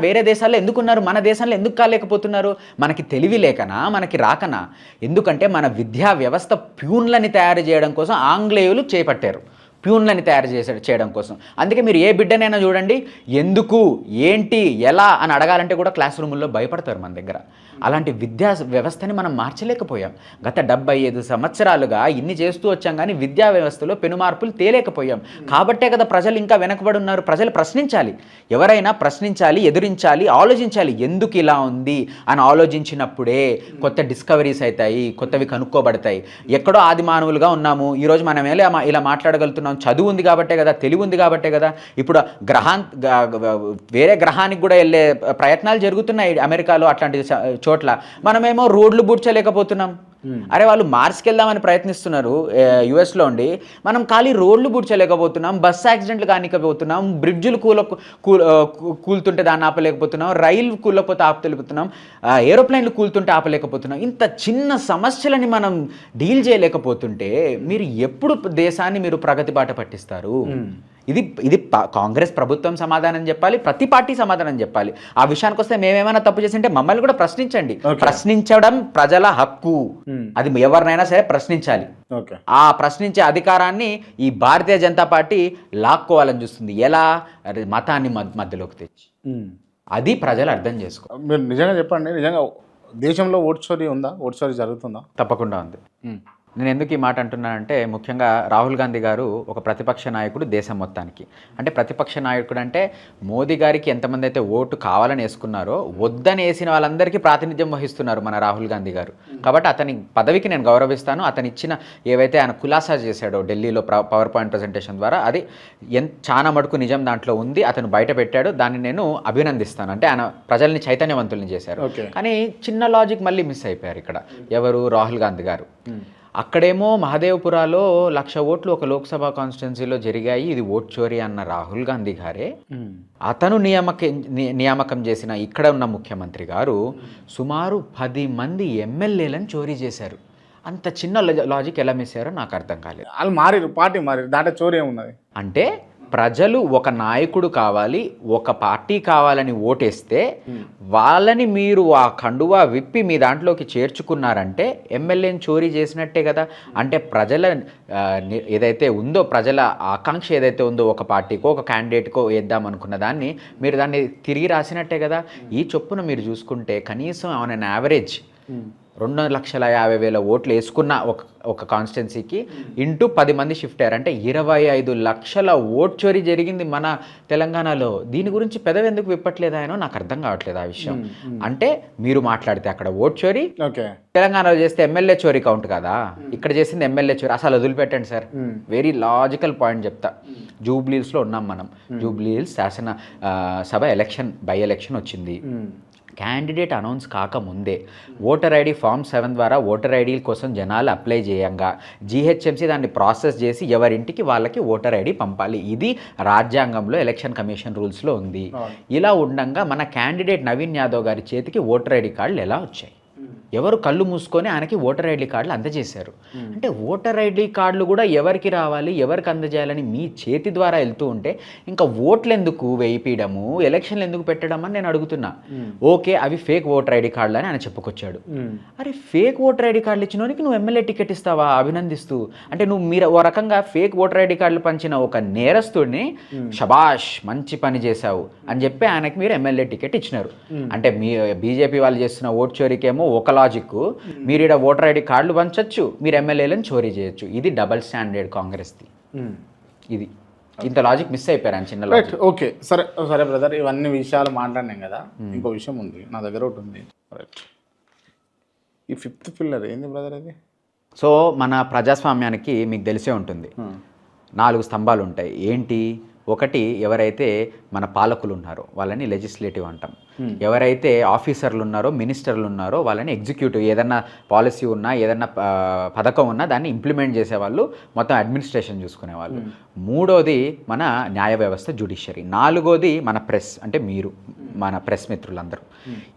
వేరే దేశాల్లో ఎందుకున్నారు, మన దేశంలో ఎందుకు కాలేకపోతున్నారు? మనకి తెలివి లేకనా, మనకి రాకనా? ఎందుకంటే మన విద్యా వ్యవస్థ ప్యూన్లని తయారు చేయడం కోసం ఆంగ్లేయులు చేపట్టారు, ప్యూన్లని తయారు చేయడం కోసం. అందుకే మీరు ఏ బిడ్డనైనా చూడండి, ఎందుకు ఏంటి ఎలా అని అడగాలంటే కూడా క్లాస్ రూముల్లో భయపడతారు మన దగ్గర. అలాంటి విద్యా వ్యవస్థని మనం మార్చలేకపోయాం. గత 75 సంవత్సరాలుగా ఇన్ని చేస్తూ వచ్చాం కానీ విద్యా వ్యవస్థలో పెను మార్పులు తేలేకపోయాం. కాబట్టే కదా ప్రజలు ఇంకా వెనకబడి ఉన్నారు. ప్రజలు ప్రశ్నించాలి, ఎవరైనా ప్రశ్నించాలి, ఎదురించాలి, ఆలోచించాలి. ఎందుకు ఇలా ఉంది అని ఆలోచించినప్పుడే కొత్త డిస్కవరీస్ అవుతాయి, కొత్తవి కనుక్కోబడతాయి. ఎక్కడో ఆది మానవులుగా ఉన్నాము, ఈరోజు మనం ఇలా మాట్లాడగలుగుతున్నాం. చదువు ఉంది కాబట్టే కదా, తెలివి ఉంది కాబట్టే కదా. ఇప్పుడు వేరే గ్రహానికి కూడా వెళ్ళే ప్రయత్నాలు జరుగుతున్నాయి అమెరికాలో, అట్లాంటి చోట్ల. మనమేమో రోడ్లు బూడ్చలేకపోతున్నాం. అరే వాళ్ళు మార్స్కి వెళ్దామని ప్రయత్నిస్తున్నారు యుఎస్లో ఉండి, మనం ఖాళీ రోడ్లు బూడ్చలేకపోతున్నాం, బస్ యాక్సిడెంట్లు కానికపోతున్నాం, బ్రిడ్జులు కూలుతుంటే దాన్ని ఆపలేకపోతున్నాం, రైలు కూలకపోతే ఆపలేకపోతున్నాం, ఏరోప్లేన్లు కూలుతుంటే ఆపలేకపోతున్నాం. ఇంత చిన్న సమస్యలని మనం డీల్ చేయలేకపోతుంటే మీరు ఎప్పుడు దేశాన్ని మీరు ప్రగతి బాట పట్టిస్తారు? ఇది కాంగ్రెస్ ప్రభుత్వం సమాధానం చెప్పాలి, ప్రతి పార్టీ సమాధానం చెప్పాలి. ఆ విషయానికి వస్తే మేమేమైనా తప్పు చేసింటే మమ్మల్ని కూడా ప్రశ్నించండి. ప్రశ్నించడం ప్రజల హక్కు, అది ఎవరినైనా సరే ప్రశ్నించాలి. ఆ ప్రశ్నించే అధికారాన్ని ఈ భారతీయ జనతా పార్టీ లాక్కోవాలని చూస్తుంది. ఎలా? మతాన్ని మధ్యలోకి తెచ్చి. అది ప్రజలు అర్థం చేసుకో. మీరు నిజంగా చెప్పండి, నిజంగా దేశంలో ఓటు చోరీ ఉందా? ఓటు చోరీ జరుగుతుందా? తప్పకుండా ఉంది. నేను ఎందుకు ఈ మాట అంటున్నానంటే, ముఖ్యంగా రాహుల్ గాంధీ గారు ఒక ప్రతిపక్ష నాయకుడు దేశం మొత్తానికి. అంటే ప్రతిపక్ష నాయకుడు అంటే మోదీ గారికి ఎంతమంది అయితే ఓటు కావాలని వేసుకున్నారో వద్దని వేసిన వాళ్ళందరికీ ప్రాతినిధ్యం వహిస్తున్నారు మన రాహుల్ గాంధీ గారు. కాబట్టి అతని పదవికి నేను గౌరవిస్తాను. అతను ఇచ్చిన ఏవైతే ఆయన ఖులాసా చేశాడో ఢిల్లీలో పవర్ పాయింట్ ప్రజెంటేషన్ ద్వారా, అది చాలా మటుకు నిజం దాంట్లో ఉంది. అతను బయట పెట్టాడు, దాన్ని నేను అభినందిస్తాను. అంటే ఆయన ప్రజల్ని చైతన్యవంతుల్ని చేశారు. కానీ చిన్న లాజిక్ మళ్ళీ మిస్ అయిపోయారు ఇక్కడ. ఎవరు? రాహుల్ గాంధీ గారు. అక్కడేమో మహదేవ్పురాలో 1,00,000 ఓట్లు ఒక లోక్సభ కాన్స్టిట్యున్సీలో జరిగాయి, ఇది ఓట్ చోరీ అన్న రాహుల్ గాంధీ గారే అతను నియామకం చేసిన ఇక్కడ ఉన్న ముఖ్యమంత్రి గారు సుమారు 10 మంది ఎమ్మెల్యేలను చోరీ చేశారు. అంత చిన్న లాజిక్ ఎలా మిస్ అయ్యారో నాకు అర్థం కాలేదు. వాళ్ళు మారిరు, పార్టీ మారిరు, దాంట్లో చోరీ ఏమున్నది? అంటే ప్రజలు ఒక నాయకుడు కావాలి, ఒక పార్టీ కావాలని ఓటేస్తే వాళ్ళని మీరు ఆ కండువా విప్పి మీ దాంట్లోకి చేర్చుకున్నారంటే ఎమ్మెల్యేని చోరీ చేసినట్టే కదా. అంటే ప్రజల ఏదైతే ఉందో, ప్రజల ఆకాంక్ష ఏదైతే ఉందో, ఒక పార్టీకో ఒక క్యాండిడేట్కో వేద్దాం అనుకున్న దాన్ని మీరు దాన్ని తిరిగి రాసినట్టే కదా. ఈ చొప్పున మీరు చూసుకుంటే కనీసం ఆన్ అన్ యావరేజ్ 2,50,000 ఓట్లు వేసుకున్న ఒక కాన్స్టిట్యున్సీకి ఇంటూ 10 మంది షిఫ్ట్ అయ్యారు. అంటే 25 లక్షల ఓట్ చోరీ జరిగింది మన తెలంగాణలో. దీని గురించి పెదవి ఎందుకు విప్పట్లేదు ఆయన, నాకు అర్థం కావట్లేదు ఆ విషయం. అంటే మీరు మాట్లాడితే అక్కడ ఓట్ చోరీ, తెలంగాణలో చేస్తే ఎమ్మెల్యే చోరీ కౌంట్ కదా, ఇక్కడ చేసింది ఎమ్మెల్యే చోరీ. అసలు వదిలిపెట్టండి సార్, వెరీ లాజికల్ పాయింట్ చెప్తా. జూబ్లీహిల్స్లో ఉన్నాం మనం. జూబ్లీహిల్స్ శాసన సభ ఎలక్షన్, బై ఎలక్షన్ వచ్చింది. క్యాండిడేట్ అనౌన్స్ కాకముందే ఓటర్ ఐడి ఫామ్ 7 ద్వారా ఓటర్ ఐడీ కోసం జనాలు అప్లై చేయంగా జీహెచ్ఎంసీ దాన్ని ప్రాసెస్ చేసి ఎవరింటికి వాళ్ళకి ఓటర్ ఐడి పంపాలి. ఇది రాజ్యాంగంలో ఎలక్షన్ కమిషన్ రూల్స్లో ఉంది. ఇలా ఉండగా మన క్యాండిడేట్ నవీన్ యాదవ్ గారి చేతికి ఓటర్ ఐడి కార్డులు ఎలా వచ్చాయి? ఎవరు కళ్ళు మూసుకొని ఆయనకి ఓటర్ ఐడి కార్డులు అందజేశారు. అంటే ఓటర్ ఐడి కార్డులు కూడా ఎవరికి రావాలి, ఎవరికి అందజేయాలని మీ చేతి ద్వారా వెళ్తూ ఉంటే ఇంకా ఓట్లు ఎందుకు వేయిపీయడము, ఎలక్షన్లు ఎందుకు పెట్టడం అని నేను అడుగుతున్నా. ఓకే, అవి ఫేక్ ఓటర్ ఐడి కార్డులు అని ఆయన చెప్పుకొచ్చాడు. అరే ఫేక్ ఓటర్ ఐడి కార్డులు ఇచ్చినోనికి నువ్వు ఎమ్మెల్యే టికెట్ ఇస్తావా అభినందిస్తూ? అంటే మీరు ఓ రకంగా ఫేక్ ఓటర్ ఐడి కార్డులు పంచిన ఒక నేరస్తుడిని షబాష్ మంచి పని చేశావు అని చెప్పి ఆయనకి మీరు ఎమ్మెల్యే టికెట్ ఇచ్చినారు. అంటే మీ బీజేపీ వాళ్ళు చేస్తున్న ఓట్ చోరీకేమో ఒక లాజిక్, మీరు ఇక్కడ ఓటర్ ఐడి కార్డులు పంచచ్చు, మీరు ఎమ్మెల్యేలను చోరీ చేయొచ్చు. ఇది డబల్ స్టాండర్డ్ కాంగ్రెస్ది. ఇది ఇంత లాజిక్ మిస్ అయిపోయారు అని చిన్న లాజిక్. ఓకే సరే సరే బ్రదర్, ఇవన్నీ విషయాలు మాట్లాడినాం కదా. ఇంకో విషయం ఉంది నా దగ్గర, ఒకటి ఉంది. రైట్, ఈ 5th పిల్లర్ ఏంది బ్రదర్ అది? సో మన ప్రజాస్వామ్యానికి మీకు తెలిసే ఉంటుంది, 4 స్తంభాలు ఉంటాయి. ఏంటి? ఒకటి, ఎవరైతే మన పాలకులు ఉన్నారో వాళ్ళని లెజిస్లేటివ్ అంటాం. ఎవరైతే ఆఫీసర్లు ఉన్నారో, మినిస్టర్లు ఉన్నారో వాళ్ళని ఎగ్జిక్యూటివ్. ఏదన్నా పాలసీ ఉన్నా, ఏదన్నా పథకం ఉన్నా దాన్ని ఇంప్లిమెంట్ చేసేవాళ్ళు, మొత్తం అడ్మినిస్ట్రేషన్ చూసుకునేవాళ్ళు. మూడోది మన న్యాయ వ్యవస్థ, జ్యుడిషియరీ. 4వది మన ప్రెస్, అంటే మీరు, మన ప్రెస్ మిత్రులందరూ.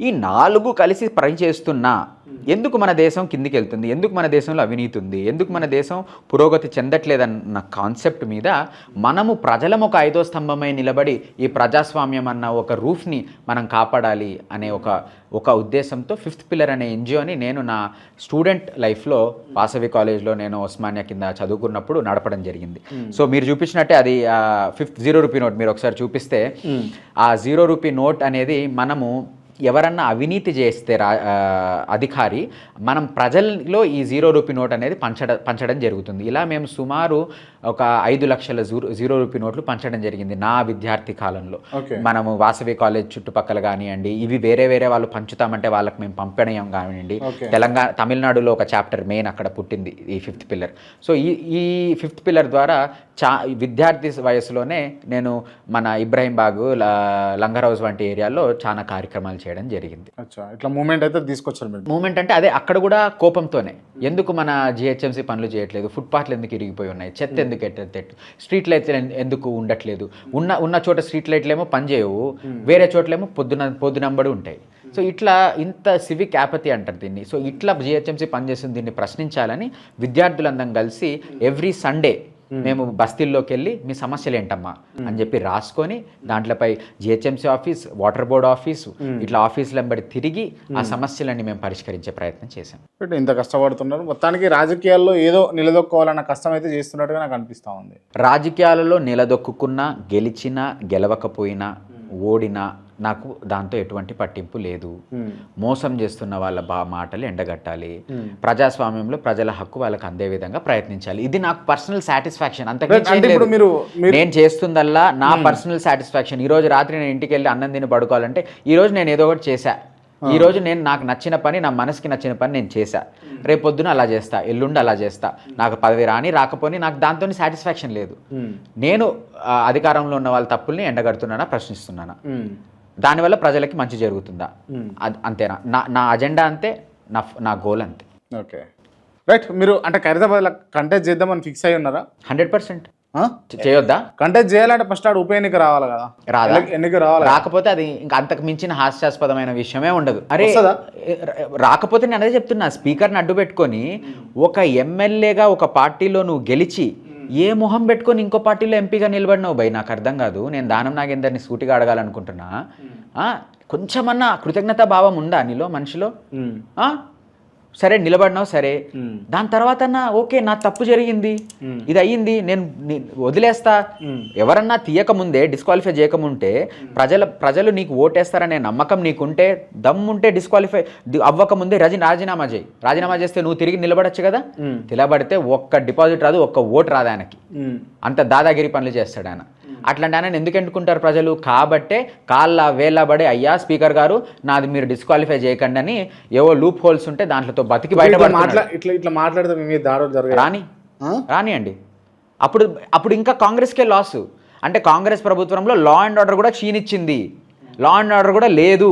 ఈ 4 కలిసి పనిచేస్తున్నా ఎందుకు మన దేశం కిందికి వెళ్తుంది, ఎందుకు మన దేశంలో అవినీతి ఉంది, ఎందుకు మన దేశం పురోగతి చెందట్లేదన్న కాన్సెప్ట్ మీద మనము ప్రజలం ఒక 5వ స్తంభమై నిలబడి ఈ ప్రజాస్వామ్యం అన్న ఒక రూఫ్ని మనం కాపాడాలి అనే ఒక ఉద్దేశంతో 5th పిల్లర్ అనే ఎన్జిఓని నేను నా స్టూడెంట్ లైఫ్లో వాసవి కాలేజ్లో నేను ఉస్మానియా కింద చదువుకున్నప్పుడు నడపడం జరిగింది. సో మీరు చూపించినట్టే అది 5th 0 రూపీ నోట్ మీరు ఒకసారి చూపిస్తే, ఆ 0 రూపీ నోట్ అనేది మనము ఎవరన్నా అవినీతి చేస్తే అధికారి, మనం ప్రజల్లో ఈ 0 రూపీ నోట్ అనేది పంచడం జరుగుతుంది. ఇలా మేము సుమారు ఒక 5 లక్షల 0 రూపీ నోట్లు పంచడం జరిగింది నా విద్యార్థి కాలంలో. మనము వాసవి కాలేజ్ చుట్టుపక్కల కానివ్వండి, ఇవి వేరే వాళ్ళు పంచుతామంటే వాళ్ళకి మేము పంపడం కానివ్వండి. తమిళనాడులో ఒక చాప్టర్ మెయిన్ అక్కడ పుట్టింది ఈ 5th పిల్లర్. సో ఈ 5th పిల్లర్ ద్వారా విద్యార్థి వయసులోనే నేను మన ఇబ్రహీంబాగ్, లంగర్ హౌస్ వంటి ఏరియాలో చాలా కార్యక్రమాలు చేయడం జరిగింది. ఇట్లా మూమెంట్ అయితే తీసుకొచ్చారు మీరు. మూమెంట్ అంటే అదే, అక్కడ కూడా కోపంతోనే, ఎందుకు మన జిహెచ్ఎంసీ పనులు చేయట్లేదు, ఫుట్పాత్లు ఎందుకు ఇరిగిపోయి ఉన్నాయి, చెత్త ఎందుకు ఎట్టెట్టు, స్ట్రీట్ లైట్లు ఎందుకు ఉండట్లేదు, ఉన్న చోట స్ట్రీట్ లైట్లు ఏమో పనిచేయవు, వేరే చోట్లేమో పొద్దునంబడి ఉంటాయి. సో ఇట్లా ఇంత సివిక్ యాపతి అంటారు దీన్ని. సో ఇట్లా జిహెచ్ఎంసీ పనిచేస్తుంది, దీన్ని ప్రశ్నించాలని విద్యార్థులందరం కలిసి ఎవ్రీ సండే మేము బస్తీల్లోకి వెళ్ళి మీ సమస్యలు ఏంటమ్మా అని చెప్పి రాసుకొని దాంట్లోపై GHMC office, water board office, ఇట్లా ఆఫీసులు వెంబడి తిరిగి ఆ సమస్యలన్నీ మేము పరిష్కరించే ప్రయత్నం చేశాం. ఇంత కష్టపడుతున్నారు, మొత్తానికి రాజకీయాల్లో ఏదో నిలదొక్కోవాలన్న కష్టం అయితే చేస్తున్నట్టుగా నాకు అనిపిస్తూ ఉంది. రాజకీయాలలో నిలదొక్కున్నా, గెలిచినా, గెలవకపోయినా, ఓడినా నాకు దాంతో ఎటువంటి పట్టింపు లేదు. మోసం చేస్తున్న వాళ్ళ మాటలు ఎండగట్టాలి, ప్రజాస్వామ్యంలో ప్రజల హక్కు వాళ్ళకి అందే విధంగా ప్రయత్నించాలి. ఇది నాకు పర్సనల్ సాటిస్ఫాక్షన్. అంతకంటే నేను చేస్తుందల్లా నా పర్సనల్ సాటిస్ఫాక్షన్. ఈ రోజు రాత్రి నేను ఇంటికి వెళ్ళి అన్నం తిని పడుకోవాలంటే ఈ రోజు నేను ఏదో ఒకటి చేశా, ఈ రోజు నేను నాకు నచ్చిన పని, నా మనసుకి నచ్చిన పని నేను చేశా, రేపు పొద్దున అలా చేస్తా, ఎల్లుండి అలా చేస్తా. నాకు పదవి రాకపోని నాకు దాంతో సాటిస్ఫాక్షన్ లేదు. నేను అధికారంలో ఉన్న వాళ్ళ తప్పుల్ని ఎండగడుతున్నానా, ప్రశ్నిస్తున్నానా, దానివల్ల ప్రజలకి మంచి జరుగుతుందా, అంతేనా నా అజెండా, అంతే నా గోల్, అంతే. Okay right. మీరు అంటే ఖైరతాబాద్లో కంటెస్ట్ చేద్దామని ఫిక్స్ అయ్యి ఉన్నారా? 100% చేయొద్దా? కంటెస్ట్ చేయాలంటే ఫస్ట్ ఆడ ఉప ఎన్నిక రావాలి కదా. రాదా? ఎన్నిక రావాలి, రాకపోతే అది ఇంకా అంతకు మించిన హాస్యాస్పదమైన విషయమే ఉండదు. అరే రాకపోతే నేను అదే చెప్తున్నా, స్పీకర్ని అడ్డు పెట్టుకొని ఒక ఎమ్మెల్యేగా ఒక పార్టీలో నువ్వు గెలిచి ఏ మొహం పెట్టుకొని ఇంకో పార్టీలో ఎంపీగా నిలబడినావు భయ్, నాకు అర్థం కాదు. నేను దానం నాగేందర్ని సూటిగా అడగాలనుకుంటున్నా, కొంచెమన్నా కృతజ్ఞతా భావం ఉందా నీలో, మనిషిలో? సరే నిలబడినావు సరే, దాని తర్వాత ఓకే నా తప్పు జరిగింది, ఇది అయ్యింది, నేను వదిలేస్తా. ఎవరన్నా తీయకముందే డిస్క్వాలిఫై చేయకముంటే ప్రజలు నీకు ఓటేస్తారనే నమ్మకం నీకుంటే, దమ్ముంటే డిస్క్వాలిఫై అవ్వకముందే రాజీనామా చేయి. రాజీనామా చేస్తే నువ్వు తిరిగి నిలబడచ్చు కదా. నిలబడితే ఒక్క డిపాజిట్ రాదు, ఒక్క ఓటు రాదు ఆయనకి. అంత దాదాగిరి పనులు చేస్తాడు ఆయన. అట్లాంటి ఆయన ఎందుకు ఎన్నుకుంటారు ప్రజలు? కాబట్టే కాళ్ళ వేళ్ళబడి, అయ్యా స్పీకర్ గారు నాది మీరు డిస్క్వాలిఫై చేయకండి అని ఏవో లూప్ హోల్స్ ఉంటే దాంట్లో బతికి ఇట్లా మాట్లాడితే రానియండి. అప్పుడు ఇంకా కాంగ్రెస్కే లాస్. అంటే కాంగ్రెస్ ప్రభుత్వంలో లా అండ్ ఆర్డర్ కూడా క్షీణించింది, లా అండ్ ఆర్డర్ కూడా లేదు.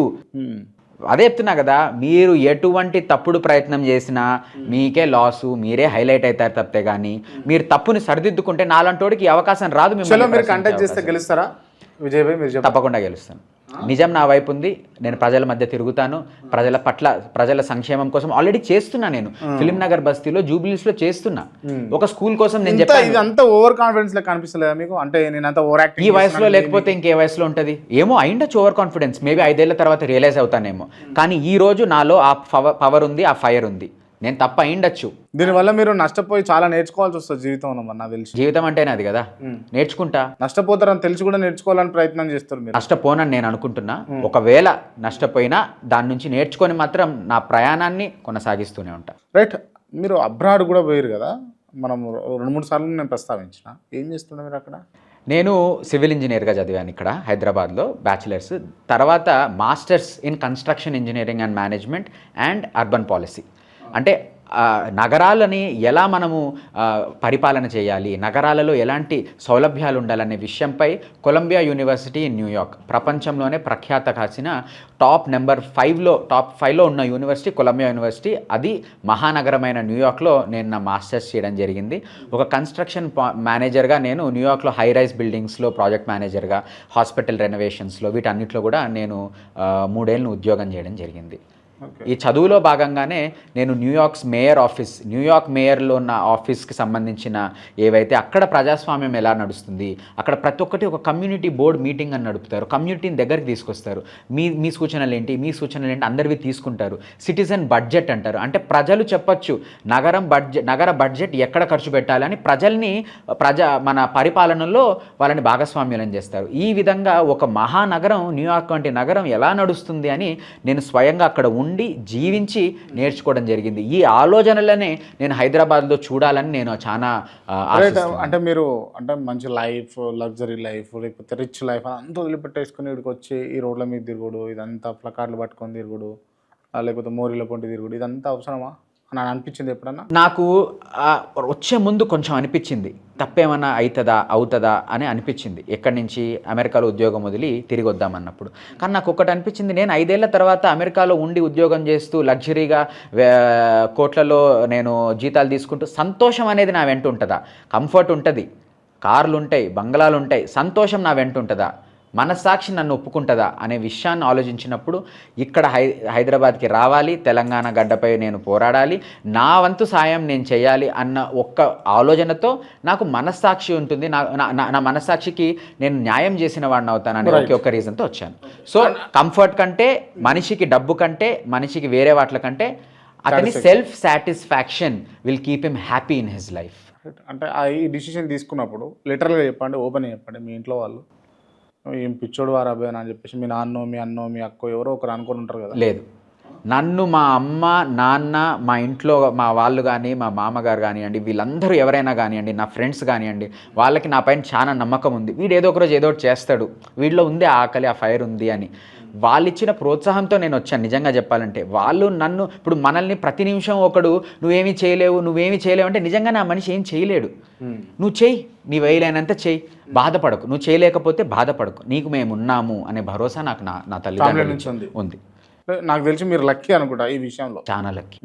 అదే చెప్తున్నా కదా, మీరు ఎటువంటి తప్పుడు ప్రయత్నం చేసినా మీకే లాసు, మీరే హైలైట్ అవుతారు తప్పితే. కానీ మీరు తప్పుని సరిదిద్దుకుంటే నాలంటోడికి అవకాశం రాదు. మీరు కంటెక్ట్ చేస్తే గెలుస్తారా విజయ్ భాయ్? మీరు తప్పకుండా గెలుస్తాను. నిజం నా వైపు ఉంది. నేను ప్రజల మధ్య తిరుగుతాను. ప్రజల పట్ల, ప్రజల సంక్షేమం కోసం ఆల్రెడీ చేస్తున్నా. నేను ఫిలిం నగర్ బస్తీలో, జూబ్లీస్ లో చేస్తున్నా. ఒక స్కూల్ కోసం నేను చెప్పాను. ఇదంతా ఓవర్ కాన్ఫిడెన్స్ లా కనిపిస్తలేదా మీకు? అంటే నేను అంత ఓవర్ యాక్టింగ్ ఈ వయసులో లేకపోతే ఇంకే వయసులో ఉంటుంది ఏమో. అయిండొచ్చు ఓవర్ కాన్ఫిడెన్స్, మేబీ 5 ఏళ్ల తర్వాత రియలైజ్ అవుతానేమో. కానీ ఈ రోజు నాలో ఆ పవర్ ఉంది, ఆ ఫైర్ ఉంది. నేను తప్ప అయిండొచ్చు. దీనివల్ల మీరు నష్టపోయి చాలా నేర్చుకోవాల్సి వస్తుంది జీవితంలో. నాకు తెలిసి జీవితం అంటేనే అది కదా, నేర్చుకుంటా. నష్టపోతారని తెలిసి కూడా నేర్చుకోవాలని ప్రయత్నం చేస్తారు మీరు. నష్టపోనని నేను అనుకుంటున్నా. ఒకవేళ నష్టపోయినా దాని నుంచి నేర్చుకొని మాత్రం నా ప్రయాణాన్ని కొనసాగిస్తూనే ఉంటా. రైట్. మీరు అబ్రాడ్ కూడా పోయారు కదా, మనం 2-3 సార్లు నేను ప్రస్తావించిన. ఏం చేస్తున్నా మీరు అక్కడ? నేను సివిల్ ఇంజనీర్గా చదివాను ఇక్కడ హైదరాబాద్లో, బ్యాచిలర్స్. తర్వాత masters in construction engineering and management and urban policy. అంటే నగరాలని ఎలా మనము పరిపాలన చేయాలి, నగరాలలో ఎలాంటి సౌలభ్యాలు ఉండాలనే విషయంపై కొలంబియా యూనివర్సిటీ ఇన్ న్యూయార్క్, ప్రపంచంలోనే ప్రఖ్యాత కాసిన టాప్ 5లో ఉన్న యూనివర్సిటీ కొలంబియా యూనివర్సిటీ. అది మహానగరమైన న్యూయార్క్లో నేను నా మాస్టర్స్ చేయడం జరిగింది. ఒక కన్స్ట్రక్షన్ మేనేజర్గా నేను న్యూయార్క్లో హై రైజ్ బిల్డింగ్స్లో ప్రాజెక్ట్ మేనేజర్గా, హాస్పిటల్ రెనోవేషన్స్లో, వీటన్నిటిలో కూడా నేను 3 ఏళ్ళు ఉద్యోగం చేయడం జరిగింది. ఈ చదువులో భాగంగానే నేను న్యూయార్క్ మేయర్లో ఉన్న ఆఫీస్కి సంబంధించిన ఏవైతే అక్కడ ప్రజాస్వామ్యం ఎలా నడుస్తుంది, అక్కడ ప్రతి ఒక్కటి ఒక కమ్యూనిటీ బోర్డ్ మీటింగ్ అని నడుపుతారు. కమ్యూనిటీని దగ్గరికి తీసుకొస్తారు. మీ సూచనలు ఏంటి అందరివి తీసుకుంటారు. సిటిజన్ బడ్జెట్ అంటారు. అంటే ప్రజలు చెప్పొచ్చు నగర బడ్జెట్ ఎక్కడ ఖర్చు పెట్టాలని మన పరిపాలనలో వాళ్ళని భాగస్వామ్యం చేస్తారు. ఈ విధంగా ఒక మహానగరం న్యూయార్క్ వంటి నగరం ఎలా నడుస్తుంది అని నేను స్వయంగా అక్కడ ఉండి జీవించి నేర్చుకోవడం జరిగింది. ఈ ఆలోచనలనే నేను హైదరాబాద్లో చూడాలని నేను చాలా అంటే మీరు అంటే మంచి లైఫ్, లగ్జరీ లైఫ్, లేకపోతే రిచ్ లైఫ్ అంతా వదిలిపెట్టేసుకుని ఇక్కడికి వచ్చి ఈ రోడ్ల మీద తిరుగుడు, ఇదంతా ప్లకార్డులు పట్టుకొని తిరుగుడు, లేకపోతే మోరీల పొంటి తిరుగుడు, ఇదంతా అవసరమా అని అనిపించింది ఎప్పుడన్నా? నాకు వచ్చే ముందు కొంచెం అనిపించింది, తప్పేమన్నా అవుతుందా అని అనిపించింది. ఎక్కడి నుంచి అమెరికాలో ఉద్యోగం వదిలి తిరిగి వద్దామన్నప్పుడు. కానీ నాకు ఒకటి అనిపించింది, నేను 5 ఏళ్ల తర్వాత అమెరికాలో ఉండి ఉద్యోగం చేస్తూ లగ్జరీగా కోట్లలో నేను జీతాలు తీసుకుంటూ సంతోషం అనేది నా వెంట ఉంటుందా? కంఫర్ట్ ఉంటుంది, కార్లు ఉంటాయి, బంగ్లాలు ఉంటాయి, సంతోషం నా వెంట ఉంటుందా? మనస్సాక్షి నన్ను ఒప్పుకుంటుందా అనే విషయాన్ని ఆలోచించినప్పుడు ఇక్కడ హైదరాబాద్కి రావాలి, తెలంగాణ గడ్డపై నేను పోరాడాలి, నా వంతు సాయం నేను చేయాలి అన్న ఒక్క ఆలోచనతో నాకు మనస్సాక్షి ఉంటుంది. నా మనస్సాక్షికి నేను న్యాయం చేసిన వాడిని అవుతానని ఒక్క రీజన్తో వచ్చాను. సో కంఫర్ట్ కంటే, మనిషికి డబ్బు కంటే, మనిషికి వేరే వాటి కంటే అతని self satisfaction will keep him happy in his life. అంటే ఈ డిసిషన్ తీసుకున్నప్పుడు లిటరల్గా చెప్పండి, ఓపెన్ చెప్పండి, మీ ఇంట్లో వాళ్ళు ఏం పిచ్చోడు వారు అబ్బాయి అని చెప్పేసి మీ నాన్నో, మీ అన్నో, మీ అక్కో ఎవరో ఒకరు అనుకొని ఉంటారు కదా? లేదు, నన్ను మా అమ్మ, నాన్న, మా ఇంట్లో మా వాళ్ళు కానీ, మా మామగారు కానివ్వండి, వీళ్ళందరూ ఎవరైనా కానివ్వండి, నా ఫ్రెండ్స్ కానివ్వండి, వాళ్ళకి నా పైన చాలా నమ్మకం ఉంది. వీడు ఏదో ఒక రోజు ఏదో ఒకటి చేస్తాడు, వీడిలో ఉంది ఆకలి, ఆ ఫైర్ ఉంది అని. వాళ్ళు ఇచ్చిన ప్రోత్సాహంతో నేను వచ్చాను. నిజంగా చెప్పాలంటే వాళ్ళు నన్ను, ఇప్పుడు మనల్ని ప్రతి నిమిషం ఒకడు నువ్వేమీ చేయలేవు అంటే నిజంగానే ఆ మనిషి ఏం చేయలేడు. నువ్వు చెయ్యి, నీ వేయలేనంత చెయ్యి, బాధపడకు, నువ్వు చేయలేకపోతే బాధపడకు, నీకు మేము ఉన్నాము అనే భరోసా నాకు నా తల్లిదండ్రుల నుంచి ఉంది. నాకు తెలిసి మీరు లక్కీ అనుకుంటా ఈ విషయంలో. చాలా లక్కీ.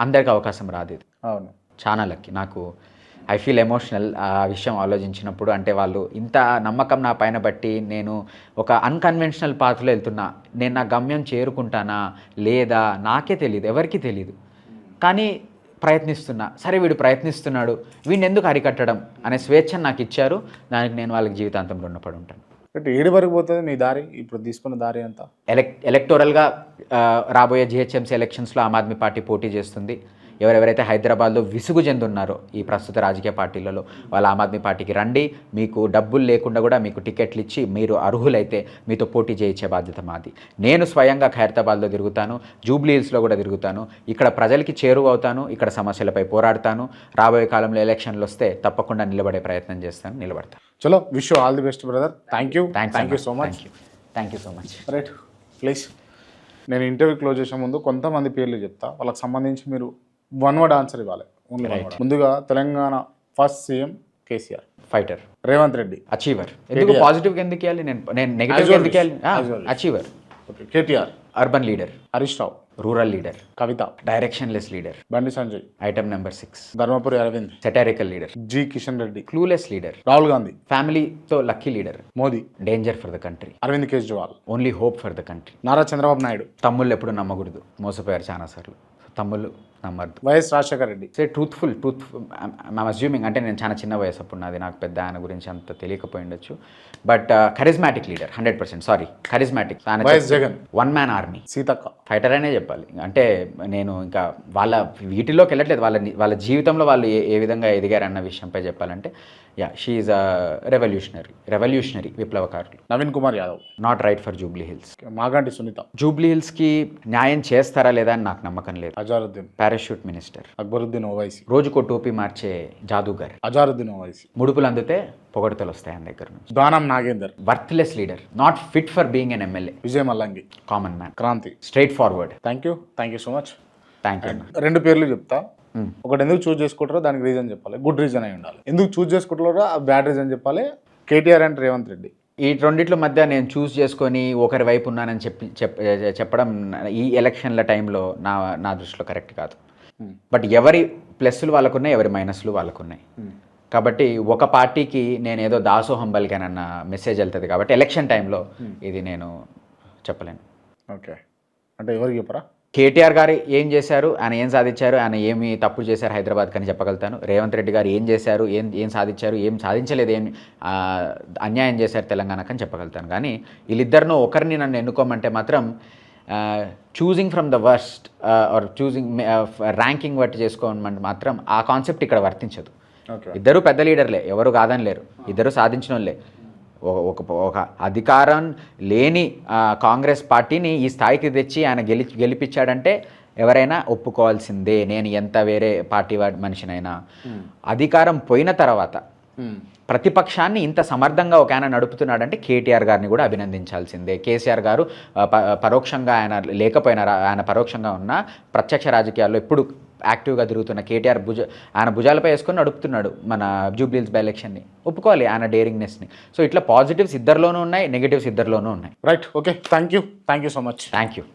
అందరికి అవకాశం రాదు ఇది. అవును, చాలా లక్కీ. నాకు ఐ ఫీల్ ఎమోషనల్ ఆ విషయం ఆలోచించినప్పుడు. అంటే వాళ్ళు ఇంత నమ్మకం నా పైన బట్టి నేను ఒక అన్కన్వెన్షనల్ పాత్రలో వెళ్తున్నా. నేను నా గమ్యం చేరుకుంటానా లేదా నాకే తెలియదు, ఎవరికీ తెలియదు. కానీ ప్రయత్నిస్తున్నా. సరే వీడు ప్రయత్నిస్తున్నాడు, వీడిని ఎందుకు అరికట్టడం అనే స్వేచ్ఛను నాకు ఇచ్చారు. దానికి నేను వాళ్ళకి జీవితాంతం రుణపడి ఉంటాను. అంటే ఏడు వరకు పోతుంది మీ దారి ఇప్పుడు తీసుకున్న దారి అంతా? ఎలక్టోరల్గా రాబోయే జిహెచ్ఎంసీ ఎలక్షన్స్లో ఆమ్ ఆద్మీ పార్టీ పోటీ చేస్తుంది. ఎవరెవరైతే హైదరాబాద్లో విసుగు చెందున్నారో ఈ ప్రస్తుత రాజకీయ పార్టీలలో వాళ్ళ ఆమ్ ఆద్మీ పార్టీకి రండి. మీకు డబ్బులు లేకుండా కూడా మీకు టికెట్లు ఇచ్చి మీరు అర్హులైతే మీతో పోటీ చేయించే బాధ్యత మాది. నేను స్వయంగా ఖైరతాబాద్లో తిరుగుతాను, జూబ్లీ హిల్స్లో కూడా తిరుగుతాను. ఇక్కడ ప్రజలకి చేరువవుతాను, ఇక్కడ సమస్యలపై పోరాడతాను. రాబోయే కాలంలో ఎలక్షన్లు వస్తే తప్పకుండా నిలబడే ప్రయత్నం చేస్తాను, నిలబడతాను. చలో, wish you all the best brother. Thank you so much. Thank you so much. Right, please. నేను ఇంటర్వ్యూ క్లోజ్ చేసే ముందు కొంతమంది పేర్లు చెప్తా, వాళ్ళకి సంబంధించి మీరు వన్ వర్డ్ ఆన్సర్ ఇవ్వాలి. Only one word. ముందుగా Telangana first CM KCR. Fighter Revanth Reddy. Achiever. ఎందుకు పాజిటివ్గా ఎందుకు ఇవ్వాలి? నేను నెగిటివ్గా ఎందుకు ఇవ్వాలి? Achiever. Okay. KTR. Urban leader. Harish Rao. Rural leader. Kavitha. Directionless leader. Bandi Sanjay. Item number 6. Dharmapuri Arvind. Satirical leader. G Kishan Reddy. Clueless leader. Rahul Gandhi. ఫ్యామిలీతో lucky leader. Modi. Danger for the country. Arvind Kejriwal. Only hope for the country. Nara Chandrababu Naidu. తమ్ముళ్ళు ఎప్పుడు నమ్మకూడదు, మోసపోయారు చాలాసార్లు. తమ్ముళ్ళు నమ్మద్దు. YS Rajasekhara Reddy. Truthful I'm assuming, అంటే నేను చాలా చిన్న వయసు అప్పుడు నాది, నాకు పెద్ద ఆయన గురించి అంత తెలియకపోయి ఉండొచ్చు. But charismatic leader 100%. Sorry, charismatic. YS Jagan. One man army. Seethakka. Fighter అనే చెప్పాలి. అంటే నేను ఇంకా వాళ్ళ వీటిలోకి వెళ్ళట్లేదు, వాళ్ళ జీవితంలో వాళ్ళు ఏ విధంగా ఎదిగారు అన్న విషయంపై చెప్పాలంటే షీఈ్ అ రెవల్యూషనరీ విప్లవకారులు. Naveen Kumar Yadav. Not right for Jubilee Hills. Maganti Sunitha. Jubilee హిల్స్కి న్యాయం చేస్తారా లేదా అని నాకు నమ్మకం లేదు. అజారుద్దీన్. Parachute minister. అక్బరుద్దీన్ ఓవైసీ. రోజుకో టోపీ మార్చే జాదూగర్. అజారుద్దీన్ ఓవైసీ. ముడుపులు అందితే పొగడతలు వస్తాయి ఆయన దగ్గర నుంచి. Danam Nagender. Worthless leader, not fit for being an MLA. Vijay Mallangi. Common man. Kranti. Straightforward. Thank you so much. Thank you. రెండు పేర్లు చెప్తా. ఒకటి ఎందుకు చూస్ చేసుకుంటారో దానికి రీజన్ చెప్పాలి, గుడ్ రీజన్ అయి ఉండాలి. ఎందుకు చూస్ చేసుకుంటారో బ్యాడ్ రీజన్ చెప్పాలి. కేటీఆర్ అండ్ రేవంత్ రెడ్డి. ఈ రెండిట్ల మధ్య నేను చూస్ చేసుకొని ఒకరి వైపు ఉన్నానని చెప్పడం ఈ ఎలక్షన్ల టైంలో నా దృష్టిలో కరెక్ట్ కాదు. బట్ ఎవరి ప్లస్లు వాళ్ళకున్నాయి, ఎవరి మైనస్లు వాళ్ళకున్నాయి. కాబట్టి ఒక పార్టీకి నేను ఏదో దాసోహం పలికానన్న మెసేజ్ వెళ్తుంది. కాబట్టి ఎలక్షన్ టైంలో ఇది నేను చెప్పలేను. ఓకే, అంటే ఎవరికి చెప్పరా? కేటీఆర్ గారు ఏం చేశారు, ఆయన ఏం సాధించారు, ఆయన ఏమి తప్పు చేశారు హైదరాబాద్ కని చెప్పగలుగుతాను. రేవంత్ రెడ్డి గారు ఏం చేశారు, ఏం సాధించారు, ఏం సాధించలేదు, ఏం అన్యాయం చేశారు తెలంగాణకు అని చెప్పగలుగుతాను. కానీ వీళ్ళిద్దరినో ఒకరిని నన్ను ఎన్నుకోమంటే మాత్రం choosing from the worst or choosing ranking బట్టి చేసుకోమంటే మాత్రం ఆ కాన్సెప్ట్ ఇక్కడ వర్తించదు. ఇద్దరు పెద్ద లీడర్లే, ఎవరు కాదని లేరు, ఇద్దరు సాధించిన వాళ్ళే. ఒక అధికారం లేని కాంగ్రెస్ పార్టీని ఈ స్థాయికి తెచ్చి ఆయన గెలిపించాడంటే ఎవరైనా ఒప్పుకోవాల్సిందే. నేను ఎంత వేరే పార్టీ మనిషినైనా అధికారం పోయిన తర్వాత ప్రతిపక్షాన్ని ఇంత సమర్థంగా ఒక ఆయన నడుపుతున్నాడంటే కేటీఆర్ గారిని కూడా అభినందించాల్సిందే. కేసీఆర్ గారు పరోక్షంగా ఆయన లేకపోయినా, ఆయన పరోక్షంగా ఉన్న ప్రత్యక్ష రాజకీయాల్లో ఎప్పుడు యాక్టివ్గా తిరుగుతున్న కేటీఆర్ ఆయన భుజాలపై వేసుకొని నడుపుతున్నాడు మన జూబ్లీ హిల్స్ బై ఎలక్షన్ని. ఒప్పుకోవాలి ఆయన డేరింగ్నెస్ని. సో ఇట్లా పాజిటివ్స్ ఇద్దరిలోనూ ఉన్నాయి, నెగిటివ్స్ ఇద్దరిలోనూ ఉన్నాయి. Right, okay, thank you so much. Thank you.